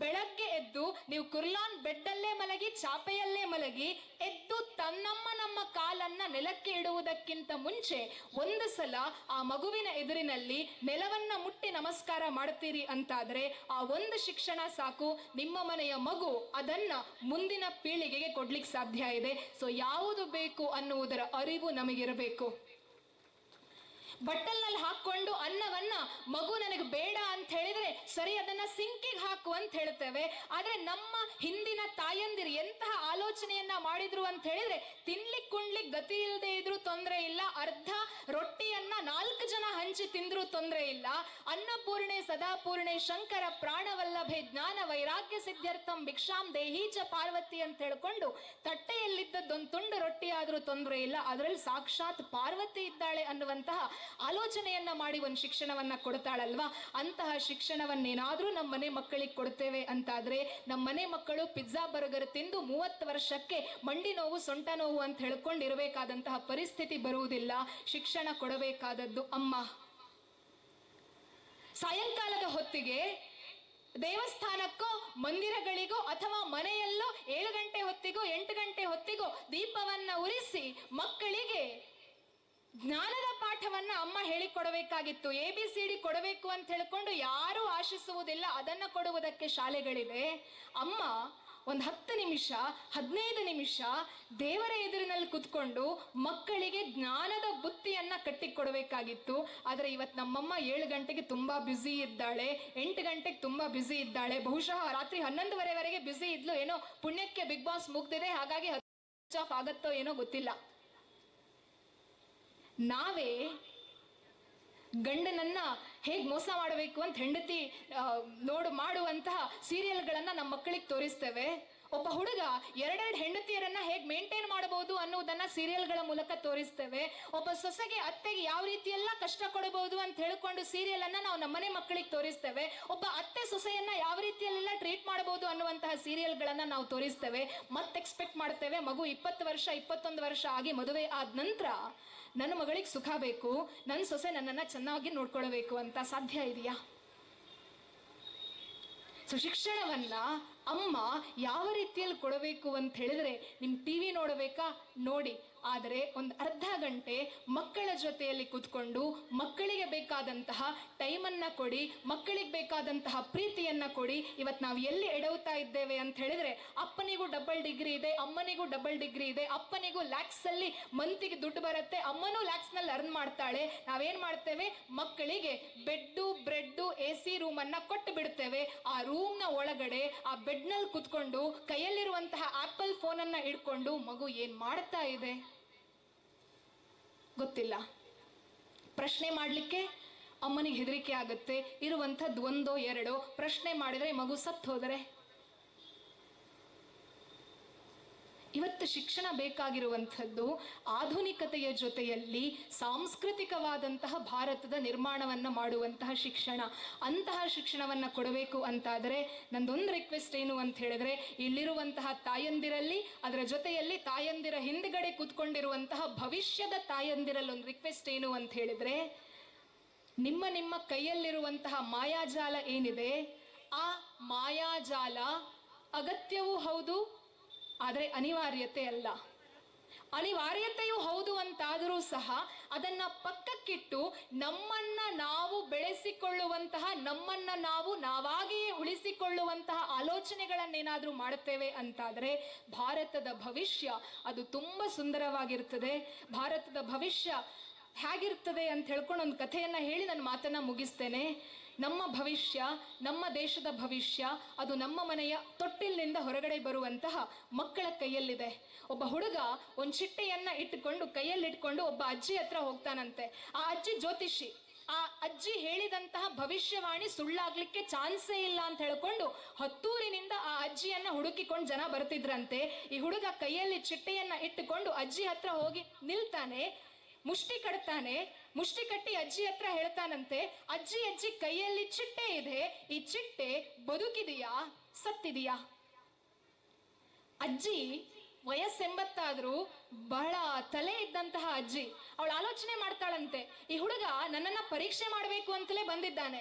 ಬೆಳಗ್ಗೆ ಎದ್ದು ನೀವು ಕುರ್ಲಾನ್ ಬೆಡ್ಡಲ್ಲೇ ಮಲಗಿ ಚಾಪೆಯಲ್ಲೇ ಮಲಗಿ ಎದ್ದು ನಮ್ಮ ಕಾಲನ್ನ ನೆಲಕ್ಕೆ ಇಡುವುದಕ್ಕಿಂತ ಮುಂಚೆ ಒಂದು ಸಲ ಆ ಮಗುವಿನ ಎದುರಿನಲ್ಲಿ ನೆಲವನ್ನ ಮುಟ್ಟಿ ನಮಸ್ಕಾರ ಮಾಡ್ತೀರಿ ಅಂತಾದ್ರೆ ಆ ಒಂದು ಶಿಕ್ಷಣ ಸಾಕು, ನಿಮ್ಮ ಮನೆಯ ಮಗು ಅದನ್ನ ಮುಂದಿನ ಪೀಳಿಗೆಗೆ ಕೊಡ್ಲಿಕ್ಕೆ ಸಾಧ್ಯ ಇದೆ. ಸೊ ಯಾವುದು ಬೇಕು ಅನ್ನುವುದರ ಅರಿವು ನಮಗಿರಬೇಕು. ಬಟ್ಟಲ್ನಲ್ಲಿ ಹಾಕೊಂಡು ಅನ್ನವನ್ನ ಮಗು ನನಗೆ ಬೇಡ ಅಂತ ಹೇಳಿದ್ರೆ ಸರಿ ಅದನ್ನ ಸಿಂಕಿಗೆ ಹಾಕು ಅಂತ ಹೇಳ್ತೇವೆ. ಆದ್ರೆ ನಮ್ಮ ಹಿಂದಿನ ತಾಯಂದಿರು ಎಂತಹ ಆಲೋಚನೆಯನ್ನ ಮಾಡಿದ್ರು ಅಂತ ಹೇಳಿದ್ರೆ ತಿನ್ಲಿಕ್ಕೆ ಕುಣ್ಲಿಕ್ಕೆ ಗತಿ ಇಲ್ಲದೆ ಇದ್ರೂ ತೊಂದರೆ ಇಲ್ಲ, ಅರ್ಧ ರೊಟ್ಟಿಯನ್ನ 4 ಜನ ಹಂಚಿ ತಿಂದ್ರೂ ತೊಂದರೆ ಇಲ್ಲ. ಅನ್ನಪೂರ್ಣೆ ಸದಾಪೂರ್ಣೆ ಶಂಕರ ಪ್ರಾಣವಲ್ಲಭೆ ಜ್ಞಾನ ವೈರಾಗ್ಯ ಸಿದ್ಧಾರ್ಥಂ ಭಿಕ್ಷಾಂ ದೇಹೀಚ ಪಾರ್ವತಿ ಅಂತ ಹೇಳ್ಕೊಂಡು ತಟ್ಟೆಯಲ್ಲಿದ್ದದ್ದೊಂದು ತುಂಡು ರೊಟ್ಟಿ ಆದ್ರೂ ತೊಂದರೆ ಇಲ್ಲ, ಅದರಲ್ಲಿ ಸಾಕ್ಷಾತ್ ಪಾರ್ವತಿ ಇದ್ದಾಳೆ ಅನ್ನುವಂತಹ ಆಲೋಚನೆಯನ್ನ ಮಾಡಿ ಒಂದು ಶಿಕ್ಷಣವನ್ನ ಕೊಡ್ತಾಳಲ್ವಾ. ಅಂತಹ ಶಿಕ್ಷಣವನ್ನೇನಾದ್ರೂ ನಮ್ಮ ಮನೆ ಮಕ್ಕಳಿಗೆ ಕೊಡ್ತೇವೆ ಅಂತಾದ್ರೆ ನಮ್ಮ ಮನೆ ಮಕ್ಕಳು ಪಿಜ್ಜಾ ಬರ್ಗರ್ ತಿಂದು 30 ವರ್ಷಕ್ಕೆ ಮಂಡಿ ನೋವು ಸೊಂಟ ನೋವು ಅಂತ ಹೇಳ್ಕೊಂಡಿರಬೇಕಾದಂತಹ ಪರಿಸ್ಥಿತಿ ಬರುವುದಿಲ್ಲ. ಶಿಕ್ಷಣ ಕೊಡಬೇಕಾದದ್ದು ಅಮ್ಮ. ಸಾಯಂಕಾಲದ ಹೊತ್ತಿಗೆ ದೇವಸ್ಥಾನಕ್ಕೋ ಮಂದಿರಗಳಿಗೋ ಅಥವಾ ಮನೆಯಲ್ಲೋ 7 ಗಂಟೆ ಹೊತ್ತಿಗೋ 8 ಗಂಟೆ ಹೊತ್ತಿಗೋ ದೀಪವನ್ನ ಉರಿಸಿ ಮಕ್ಕಳಿಗೆ ಜ್ಞಾನದ ಪಾಠವನ್ನ ಅಮ್ಮ ಹೇಳಿಕೊಡಬೇಕಾಗಿತ್ತು. ABCD ಕೊಡಬೇಕು ಅಂತ ಹೇಳ್ಕೊಂಡು ಯಾರೂ ಆಶಿಸುವುದಿಲ್ಲ, ಅದನ್ನ ಕೊಡುವುದಕ್ಕೆ ಶಾಲೆಗಳಿವೆ. ಅಮ್ಮ ಒಂದು 10 ನಿಮಿಷ 15 ನಿಮಿಷ ದೇವರ ಎದುರಿನಲ್ಲಿ ಕುತ್ಕೊಂಡು ಮಕ್ಕಳಿಗೆ ಜ್ಞಾನದ ಬುತ್ತಿಯನ್ನ ಕಟ್ಟಿಕೊಡಬೇಕಾಗಿತ್ತು. ಆದ್ರೆ ಇವತ್ತು ನಮ್ಮಮ್ಮ 7 ಗಂಟೆಗೆ ತುಂಬಾ ಬ್ಯುಸಿ ಇದ್ದಾಳೆ, 8 ಗಂಟೆಗೆ ತುಂಬಾ ಬ್ಯುಸಿ ಇದ್ದಾಳೆ, ಬಹುಶಃ ರಾತ್ರಿ 11:30ವರೆಗೆ ಬ್ಯುಸಿ ಇದ್ಲು. ಏನೋ ಪುಣ್ಯಕ್ಕೆ ಬಿಗ್ ಬಾಸ್ ಮುಗ್ದಿದೆ, ಹಾಗಾಗಿ ಸ್ವಿಚ್ ಆಫ್ ಆಗತ್ತೋ ಏನೋ ಗೊತ್ತಿಲ್ಲ. ನಾವೇ ಗಂಡನನ್ನ ಹೇಗೆ ಮೋಸ ಮಾಡಬೇಕು ಅಂತ ಹೆಂಡತಿ ಮಾಡುವಂತಹ ಸೀರಿಯಲ್ಗಳನ್ನ ನಮ್ಮ ಮಕ್ಕಳಿಗೆ ತೋರಿಸ್ತೇವೆ. ಒಬ್ಬ ಹುಡುಗ 2 ಹೆಂಡತಿಯರನ್ನ ಹೇಗೆ ಮೇಂಟೈನ್ ಮಾಡಬಹುದು ಅನ್ನುವುದನ್ನ ಸೀರಿಯಲ್ಗಳ ಮೂಲಕ ತೋರಿಸ್ತೇವೆ. ಒಬ್ಬ ಸೊಸೆಗೆ ಅತ್ತೆಗೆ ಯಾವ ರೀತಿ ಎಲ್ಲ ಕಷ್ಟ ಕೊಡಬಹುದು ಅಂತ ಹೇಳ್ಕೊಂಡು ಸೀರಿಯಲ್ ಅನ್ನ ನಾವು ನಮ್ಮನೆ ಮಕ್ಕಳಿಗೆ ತೋರಿಸ್ತೇವೆ. ಒಬ್ಬ ಅತ್ತೆ ಸೊಸೆಯನ್ನ ಯಾವ ರೀತಿಯಲ್ಲೆಲ್ಲ ಟ್ರೀಟ್ ಮಾಡಬಹುದು ಅನ್ನುವಂತಹ ಸೀರಿಯಲ್ಗಳನ್ನ ನಾವು ತೋರಿಸ್ತೇವೆ. ಮತ್ತೆ ಎಕ್ಸ್ಪೆಕ್ಟ್ ಮಾಡ್ತೇವೆ ಮಗು 20 ವರ್ಷ 21 ವರ್ಷ ಆಗಿ ಮದುವೆ ಆದ ನಂತರ ನನ್ನ ಮಗಳಿಗೆ ಸುಖ ಬೇಕು, ನನ್ನ ಸೊಸೆ ನನ್ನನ್ನ ಚೆನ್ನಾಗಿ ನೋಡ್ಕೊಳ್ಬೇಕು ಅಂತ. ಸಾಧ್ಯ ಇದೆಯಾ? ಸೊ ಶಿಕ್ಷಣವನ್ನ ಅಮ್ಮ ಯಾವ ರೀತಿಯಲ್ಲಿ ಕೊಡಬೇಕು ಅಂತ ಹೇಳಿದ್ರೆ, ನಿಮ್ TV ನೋಡಬೇಕಾ ನೋಡಿ, ಆದರೆ ಒಂದು ಅರ್ಧ ಗಂಟೆ ಮಕ್ಕಳ ಜೊತೆಯಲ್ಲಿ ಕೂತ್ಕೊಂಡು ಮಕ್ಕಳಿಗೆ ಬೇಕಾದಂತಹ ಟೈಮನ್ನು ಕೊಡಿ, ಮಕ್ಕಳಿಗೆ ಬೇಕಾದಂತಹ ಪ್ರೀತಿಯನ್ನು ಕೊಡಿ. ಇವತ್ತು ನಾವು ಎಲ್ಲಿ ಎಡವುತ್ತಾ ಇದ್ದೇವೆ ಅಂತ ಹೇಳಿದ್ರೆ, ಅಪ್ಪನಿಗೂ ಡಬಲ್ ಡಿಗ್ರಿ ಇದೆ, ಅಮ್ಮನಿಗೂ ಡಬಲ್ ಡಿಗ್ರಿ ಇದೆ, ಅಪ್ಪನಿಗೂ ಲ್ಯಾಕ್ಸ್ ಅಲ್ಲಿ ಮಂತಿಗೆ ದುಡ್ಡು ಬರುತ್ತೆ, ಅಮ್ಮನೂ ಲ್ಯಾಕ್ಸ್ ನಲ್ಲಿ ಅರ್ನ್ ಮಾಡ್ತಾಳೆ. ನಾವೇನ್ ಮಾಡ್ತೇವೆ, ಮಕ್ಕಳಿಗೆ ಬೆಡ್ಡು ಬ್ರೆಡ್ಡು AC ರೂಮನ್ನ ಕೊಟ್ಟು ಬಿಡ್ತೇವೆ. ಆ ರೂಮ್ನ ಒಳಗಡೆ ಆ ಬೆಡ್ನಲ್ಲಿ ಕುತ್ಕೊಂಡು ಕೈಯಲ್ಲಿರುವಂತಹ ಆಪಲ್ ಫೋನ್ ಅನ್ನ ಹಿಡ್ಕೊಂಡು ಮಗು ಏನ್ ಮಾಡ್ತಾ ಇದೆ ಗೊತ್ತಿಲ್ಲ. ಪ್ರಶ್ನೆ ಮಾಡ್ಲಿಕ್ಕೆ ಅಮ್ಮನಿಗೆ ಹೆದರಿಕೆ ಆಗುತ್ತೆ. ಇರುವಂಥದ್ದು ಒಂದೋ ಎರಡೋ ಪ್ರಶ್ನೆ ಮಾಡಿದ್ರೆ ಮಗು ಸತ್ತು ಹೋದರೆ. ಇವತ್ತು ಶಿಕ್ಷಣ ಬೇಕಾಗಿರುವಂಥದ್ದು ಆಧುನಿಕತೆಯ ಜೊತೆಯಲ್ಲಿ ಸಾಂಸ್ಕೃತಿಕವಾದಂತಹ ಭಾರತದ ನಿರ್ಮಾಣವನ್ನು ಮಾಡುವಂತಹ ಶಿಕ್ಷಣ. ಅಂತಹ ಶಿಕ್ಷಣವನ್ನು ಕೊಡಬೇಕು ಅಂತಾದರೆ ನಂದೊಂದು ರಿಕ್ವೆಸ್ಟ್ ಏನು ಅಂತ ಹೇಳಿದ್ರೆ, ಇಲ್ಲಿರುವಂತಹ ತಾಯಂದಿರಲ್ಲಿ, ಅದರ ಜೊತೆಯಲ್ಲಿ ತಾಯಂದಿರ ಹಿಂದ್ಗಡೆ ಕೂತ್ಕೊಂಡಿರುವಂತಹ ಭವಿಷ್ಯದ ತಾಯಂದಿರಲ್ಲಿ ಒಂದು ರಿಕ್ವೆಸ್ಟ್ ಏನು ಅಂತ ಹೇಳಿದ್ರೆ, ನಿಮ್ಮ ಕೈಯಲ್ಲಿರುವಂತಹ ಮಾಯಾಜಾಲ ಏನಿದೆ, ಆ ಮಾಯಾಜಾಲ ಅಗತ್ಯವೂ ಹೌದು, ಆದರೆ ಅನಿವಾರ್ಯತೆ ಅಲ್ಲ. ಅನಿವಾರ್ಯತೆಯೂ ಹೌದು ಅಂತಾದರೂ ಸಹ ಅದನ್ನ ಪಕ್ಕಕ್ಕಿಟ್ಟು ನಮ್ಮನ್ನ ನಾವು ಬೆಳೆಸಿಕೊಳ್ಳುವಂತಹ, ನಮ್ಮನ್ನ ನಾವು ನಾವಾಗಿಯೇ ಉಳಿಸಿಕೊಳ್ಳುವಂತಹ ಆಲೋಚನೆಗಳನ್ನೇನಾದ್ರೂ ಮಾಡುತ್ತೇವೆ ಅಂತಾದರೆ ಭಾರತದ ಭವಿಷ್ಯ ಅದು ತುಂಬಾ ಸುಂದರವಾಗಿರ್ತದೆ. ಭಾರತದ ಭವಿಷ್ಯ ಹೇಗಿರ್ತದೆ ಅಂತ ಹೇಳ್ಕೊಂಡು ಒಂದು ಕಥೆಯನ್ನ ಹೇಳಿ ನನ್ನ ಮಾತನ್ನ ಮುಗಿಸ್ತೇನೆ. ನಮ್ಮ ಭವಿಷ್ಯ, ನಮ್ಮ ದೇಶದ ಭವಿಷ್ಯ ಅದು ನಮ್ಮ ಮನೆಯ ತೊಟ್ಟಿಲಿನಿಂದ ಹೊರಗಡೆ ಬರುವಂತಹ ಮಕ್ಕಳ ಕೈಯಲ್ಲಿದೆ. ಒಬ್ಬ ಹುಡುಗ ಒಂದು ಚಿಟ್ಟೆಯನ್ನ ಇಟ್ಟುಕೊಂಡು ಕೈಯಲ್ಲಿಟ್ಕೊಂಡು ಒಬ್ಬ ಅಜ್ಜಿ ಹತ್ರ ಹೋಗ್ತಾನಂತೆ. ಆ ಅಜ್ಜಿ ಜ್ಯೋತಿಷಿ. ಆ ಅಜ್ಜಿ ಹೇಳಿದಂತಹ ಭವಿಷ್ಯವಾಣಿ ಸುಳ್ಳಾಗ್ಲಿಕ್ಕೆ ಚಾನ್ಸೇ ಇಲ್ಲ ಅಂತ ಹೇಳ್ಕೊಂಡು ಹತ್ತೂರಿನಿಂದ ಆ ಅಜ್ಜಿಯನ್ನ ಹುಡುಕಿಕೊಂಡು ಜನ ಬರ್ತಿದ್ರಂತೆ. ಈ ಹುಡುಗ ಕೈಯಲ್ಲಿ ಚಿಟ್ಟೆಯನ್ನ ಇಟ್ಟುಕೊಂಡು ಅಜ್ಜಿ ಹತ್ರ ಹೋಗಿ ನಿಲ್ತಾನೆ, ಮುಷ್ಟಿ ಕಟ್ತಾನೆ. ಮುಷ್ಟಿ ಕಟ್ಟಿ ಅಜ್ಜಿ ಹತ್ರ ಹೇಳ್ತಾನಂತೆ, ಅಜ್ಜಿ ಕೈಯಲ್ಲಿ ಚಿಟ್ಟೆ ಇದೆ, ಈ ಚಿಟ್ಟೆ ಬದುಕಿದೆಯಾ ಸತ್ತಿದೆಯಾ? ಅಜ್ಜಿ ವಯಸ್ಸೆಂಬತ್ತಾದ್ರೂ ಬಹಳ ತಲೆ ಇದ್ದಂತಹ ಅಜ್ಜಿ. ಅವಳು ಆಲೋಚನೆ ಮಾಡ್ತಾಳಂತೆ, ಈ ಹುಡುಗ ನನ್ನನ್ನ ಪರೀಕ್ಷೆ ಮಾಡಬೇಕು ಅಂತಲೇ ಬಂದಿದ್ದಾನೆ.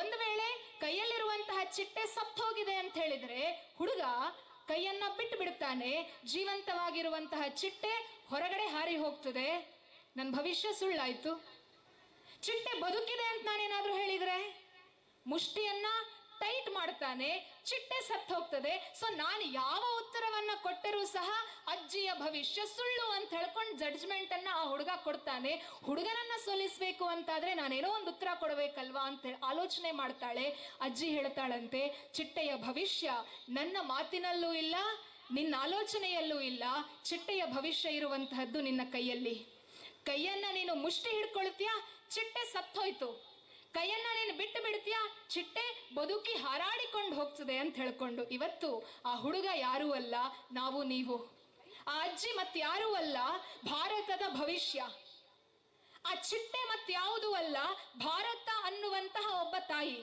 ಒಂದು ವೇಳೆ ಕೈಯಲ್ಲಿರುವಂತಹ ಚಿಟ್ಟೆ ಸತ್ತು ಹೋಗಿದೆ ಅಂತ ಹೇಳಿದ್ರೆ ಹುಡುಗ ಕೈಯನ್ನ ಬಿಟ್ಟು ಬಿಡ್ತಾನೆ, ಜೀವಂತವಾಗಿರುವಂತಹ ಚಿಟ್ಟೆ ಹೊರಗಡೆ ಹಾರಿ ಹೋಗ್ತದೆ. ನನ್ನ ಭವಿಷ್ಯ ಸುಳ್ಳಾಯ್ತು. ಚಿಟ್ಟೆ ಬದುಕಿದೆ ಅಂತ ನಾನೇನಾದ್ರೂ ಹೇಳಿದ್ರೆ ಮುಷ್ಟಿಯನ್ನ ಟೈಟ್ ಮಾಡ್ತಾನೆ, ಚಿಟ್ಟೆ ಸತ್ತು ಹೋಗ್ತದೆ. ಸೊ ನಾನು ಯಾವ ಉತ್ತರವನ್ನ ಕೊಟ್ಟರೂ ಸಹ ಅಜ್ಜಿಯ ಭವಿಷ್ಯ ಸುಳ್ಳು ಅಂತ ಹೇಳ್ಕೊಂಡು ಜಡ್ಜ್ಮೆಂಟ್ ಅನ್ನ ಆ ಹುಡುಗ ಕೊಡ್ತಾನೆ. ಹುಡುಗನನ್ನ ಸೋಲಿಸ್ಬೇಕು ಅಂತಾದ್ರೆ ನಾನೇನೋ ಒಂದು ಉತ್ತರ ಕೊಡಬೇಕಲ್ವಾ ಅಂತ ಆಲೋಚನೆ ಮಾಡ್ತಾಳೆ. ಅಜ್ಜಿ ಹೇಳ್ತಾಳಂತೆ, ಚಿಟ್ಟೆಯ ಭವಿಷ್ಯ ನನ್ನ ಮಾತಿನಲ್ಲೂ ಇಲ್ಲ, ನಿನ್ನ ಆಲೋಚನೆಯಲ್ಲೂ ಇಲ್ಲ. ಚಿಟ್ಟೆಯ ಭವಿಷ್ಯ ಇರುವಂತಹದ್ದು ನಿನ್ನ ಕೈಯಲ್ಲಿ. ಕೈಯನ್ನ ನೀನು ಮುಷ್ಟಿ ಹಿಡ್ಕೊಳ್ತೀಯಾ, ಚಿಟ್ಟೆ ಸತ್ತೋಯ್ತು. ಕೈಯನ್ನ ನೀನು ಬಿಟ್ಟು ಬಿಡ್ತೀಯಾ, ಚಿಟ್ಟೆ ಬದುಕಿ ಹಾರಾಡಿಕೊಂಡು ಹೋಗ್ತದೆ ಅಂತ ಹೇಳ್ಕೊಂಡು. ಇವತ್ತು ಆ ಹುಡುಗ ಯಾರೂ ಅಲ್ಲ, ನಾವು ನೀವು. ಆ ಅಜ್ಜಿ ಮತ್ಯಾರೂ ಅಲ್ಲ, ಭಾರತದ ಭವಿಷ್ಯ. ಆ ಚಿಟ್ಟೆ ಮತ್ಯಾವುದೂ ಅಲ್ಲ, ಭಾರತ ಅನ್ನುವಂತಹ ಒಬ್ಬ ತಾಯಿ.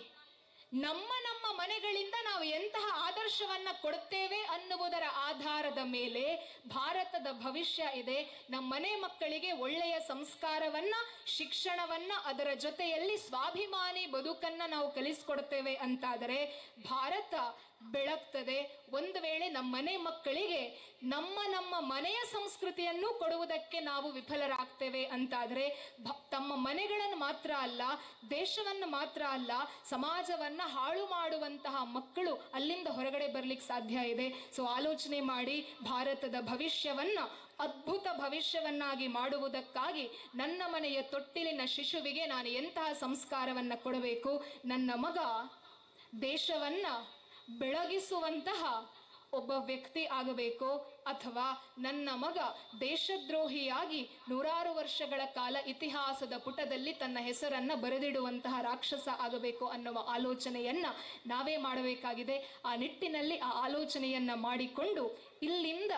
ನಮ್ಮ ಮನೆಗಳಿಂದ ನಾವು ಎಂತಹ ಆದರ್ಶವನ್ನ ಕೊಡುತ್ತೇವೆ ಅನ್ನುವುದರ ಆಧಾರದ ಮೇಲೆ ಭಾರತದ ಭವಿಷ್ಯ ಇದೆ. ನಮ್ಮ ಮನೆ ಮಕ್ಕಳಿಗೆ ಒಳ್ಳೆಯ ಸಂಸ್ಕಾರವನ್ನ, ಶಿಕ್ಷಣವನ್ನ, ಅದರ ಜೊತೆಯಲ್ಲಿ ಸ್ವಾಭಿಮಾನಿ ಬದುಕನ್ನ ನಾವು ಕಲಿಸ್ಕೊಡ್ತೇವೆ ಅಂತಾದರೆ ಭಾರತ ಬೆಳಗ್ತದೆ. ಒಂದು ವೇಳೆ ನಮ್ಮ ಮನೆ ಮಕ್ಕಳಿಗೆ ನಮ್ಮ ಮನೆಯ ಸಂಸ್ಕೃತಿಯನ್ನು ಕೊಡುವುದಕ್ಕೆ ನಾವು ವಿಫಲರಾಗ್ತೇವೆ ಅಂತಾದರೆ ತಮ್ಮ ಮನೆಗಳನ್ನು ಮಾತ್ರ ಅಲ್ಲ, ದೇಶವನ್ನು ಮಾತ್ರ ಅಲ್ಲ, ಸಮಾಜವನ್ನ ಹಾಳು ಮಾಡುವಂತಹ ಮಕ್ಕಳು ಅಲ್ಲಿಂದ ಹೊರಗಡೆ ಬರ್ಲಿಕ್ಕೆ ಸಾಧ್ಯ ಇದೆ. ಸೊ ಆಲೋಚನೆ ಮಾಡಿ ಭಾರತದ ಭವಿಷ್ಯವನ್ನ ಅದ್ಭುತ ಭವಿಷ್ಯವನ್ನಾಗಿ ಮಾಡುವುದಕ್ಕಾಗಿ ನನ್ನ ಮನೆಯ ತೊಟ್ಟಿಲಿನ ಶಿಶುವಿಗೆ ನಾನು ಎಂತಹ ಸಂಸ್ಕಾರವನ್ನ ಕೊಡಬೇಕು, ನನ್ನ ಮಗ ದೇಶವನ್ನ ಬೆಳಗಿಸುವಂತಹ ಒಬ್ಬ ವ್ಯಕ್ತಿ ಆಗಬೇಕು, ಅಥವಾ ನನ್ನ ಮಗ ದೇಶದ್ರೋಹಿಯಾಗಿ 100 ವರ್ಷಗಳ ಕಾಲ ಇತಿಹಾಸದ ಪುಟದಲ್ಲಿ ತನ್ನ ಹೆಸರನ್ನ ಬರೆದಿಡುವಂತಹ ರಾಕ್ಷಸ ಆಗಬೇಕು ಅನ್ನುವ ಆಲೋಚನೆಯನ್ನ ನಾವೇ ಮಾಡಬೇಕಾಗಿದೆ. ಆ ನಿಟ್ಟಿನಲ್ಲಿ ಆ ಆಲೋಚನೆಯನ್ನ ಮಾಡಿಕೊಂಡು ಇಲ್ಲಿಂದ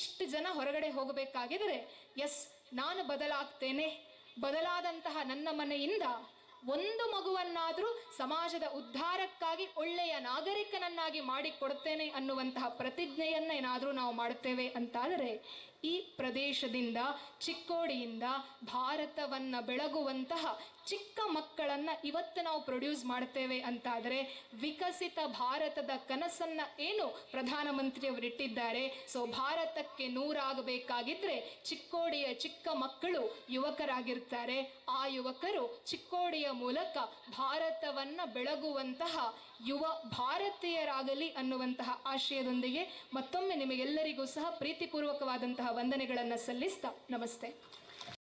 ಇಷ್ಟು ಜನ ಹೊರಗಡೆ ಹೋಗಬೇಕಾಗಿದ್ರೆ, ಎಸ್ ನಾನು ಬದಲಾಗ್ತೇನೆ, ಬದಲಾದಂತಹ ನನ್ನ ಮನೆಯಿಂದ ಒಂದು ಮಗುವನ್ನಾದ್ರೂ ಸಮಾಜದ ಉದ್ಧಾರಕ್ಕಾಗಿ ಒಳ್ಳೆಯ ನಾಗರಿಕನನ್ನಾಗಿ ಮಾಡಿಕೊಡ್ತೇನೆ ಅನ್ನುವಂತಹ ಪ್ರತಿಜ್ಞೆಯನ್ನ ಏನಾದ್ರೂ ನಾವು ಮಾಡುತ್ತೇವೆ ಅಂತಾದರೆ ಈ ಪ್ರದೇಶದಿಂದ, ಚಿಕ್ಕೋಡಿಯಿಂದ ಭಾರತವನ್ನು ಬೆಳಗುವಂತಹ ಚಿಕ್ಕ ಮಕ್ಕಳನ್ನು ಇವತ್ತು ನಾವು ಪ್ರೊಡ್ಯೂಸ್ ಮಾಡ್ತೇವೆ ಅಂತಾದರೆ ವಿಕಸಿತ ಭಾರತದ ಕನಸನ್ನು ಏನು ಪ್ರಧಾನಮಂತ್ರಿಯವರು ಇಟ್ಟಿದ್ದಾರೆ, ಸೊ ಭಾರತಕ್ಕೆ 100 ಆಗಬೇಕಾಗಿದ್ರೆ ಚಿಕ್ಕೋಡಿಯ ಚಿಕ್ಕ ಮಕ್ಕಳು ಯುವಕರಾಗಿರ್ತಾರೆ. ಆ ಯುವಕರು ಚಿಕ್ಕೋಡಿಯ ಮೂಲಕ ಭಾರತವನ್ನು ಬೆಳಗುವಂತಹ ಯುವ ಭಾರತೀಯರಾಗಲಿ ಅನ್ನುವಂತಹ ಆಶಯದೊಂದಿಗೆ ಮತ್ತೊಮ್ಮೆ ನಿಮಗೆಲ್ಲರಿಗೂ ಸಹ ಪ್ರೀತಿಪೂರ್ವಕವಾದಂತಹ ವಂದನೆಗಳನ್ನು ಸಲ್ಲಿಸ್ತಾ ನಮಸ್ತೆ.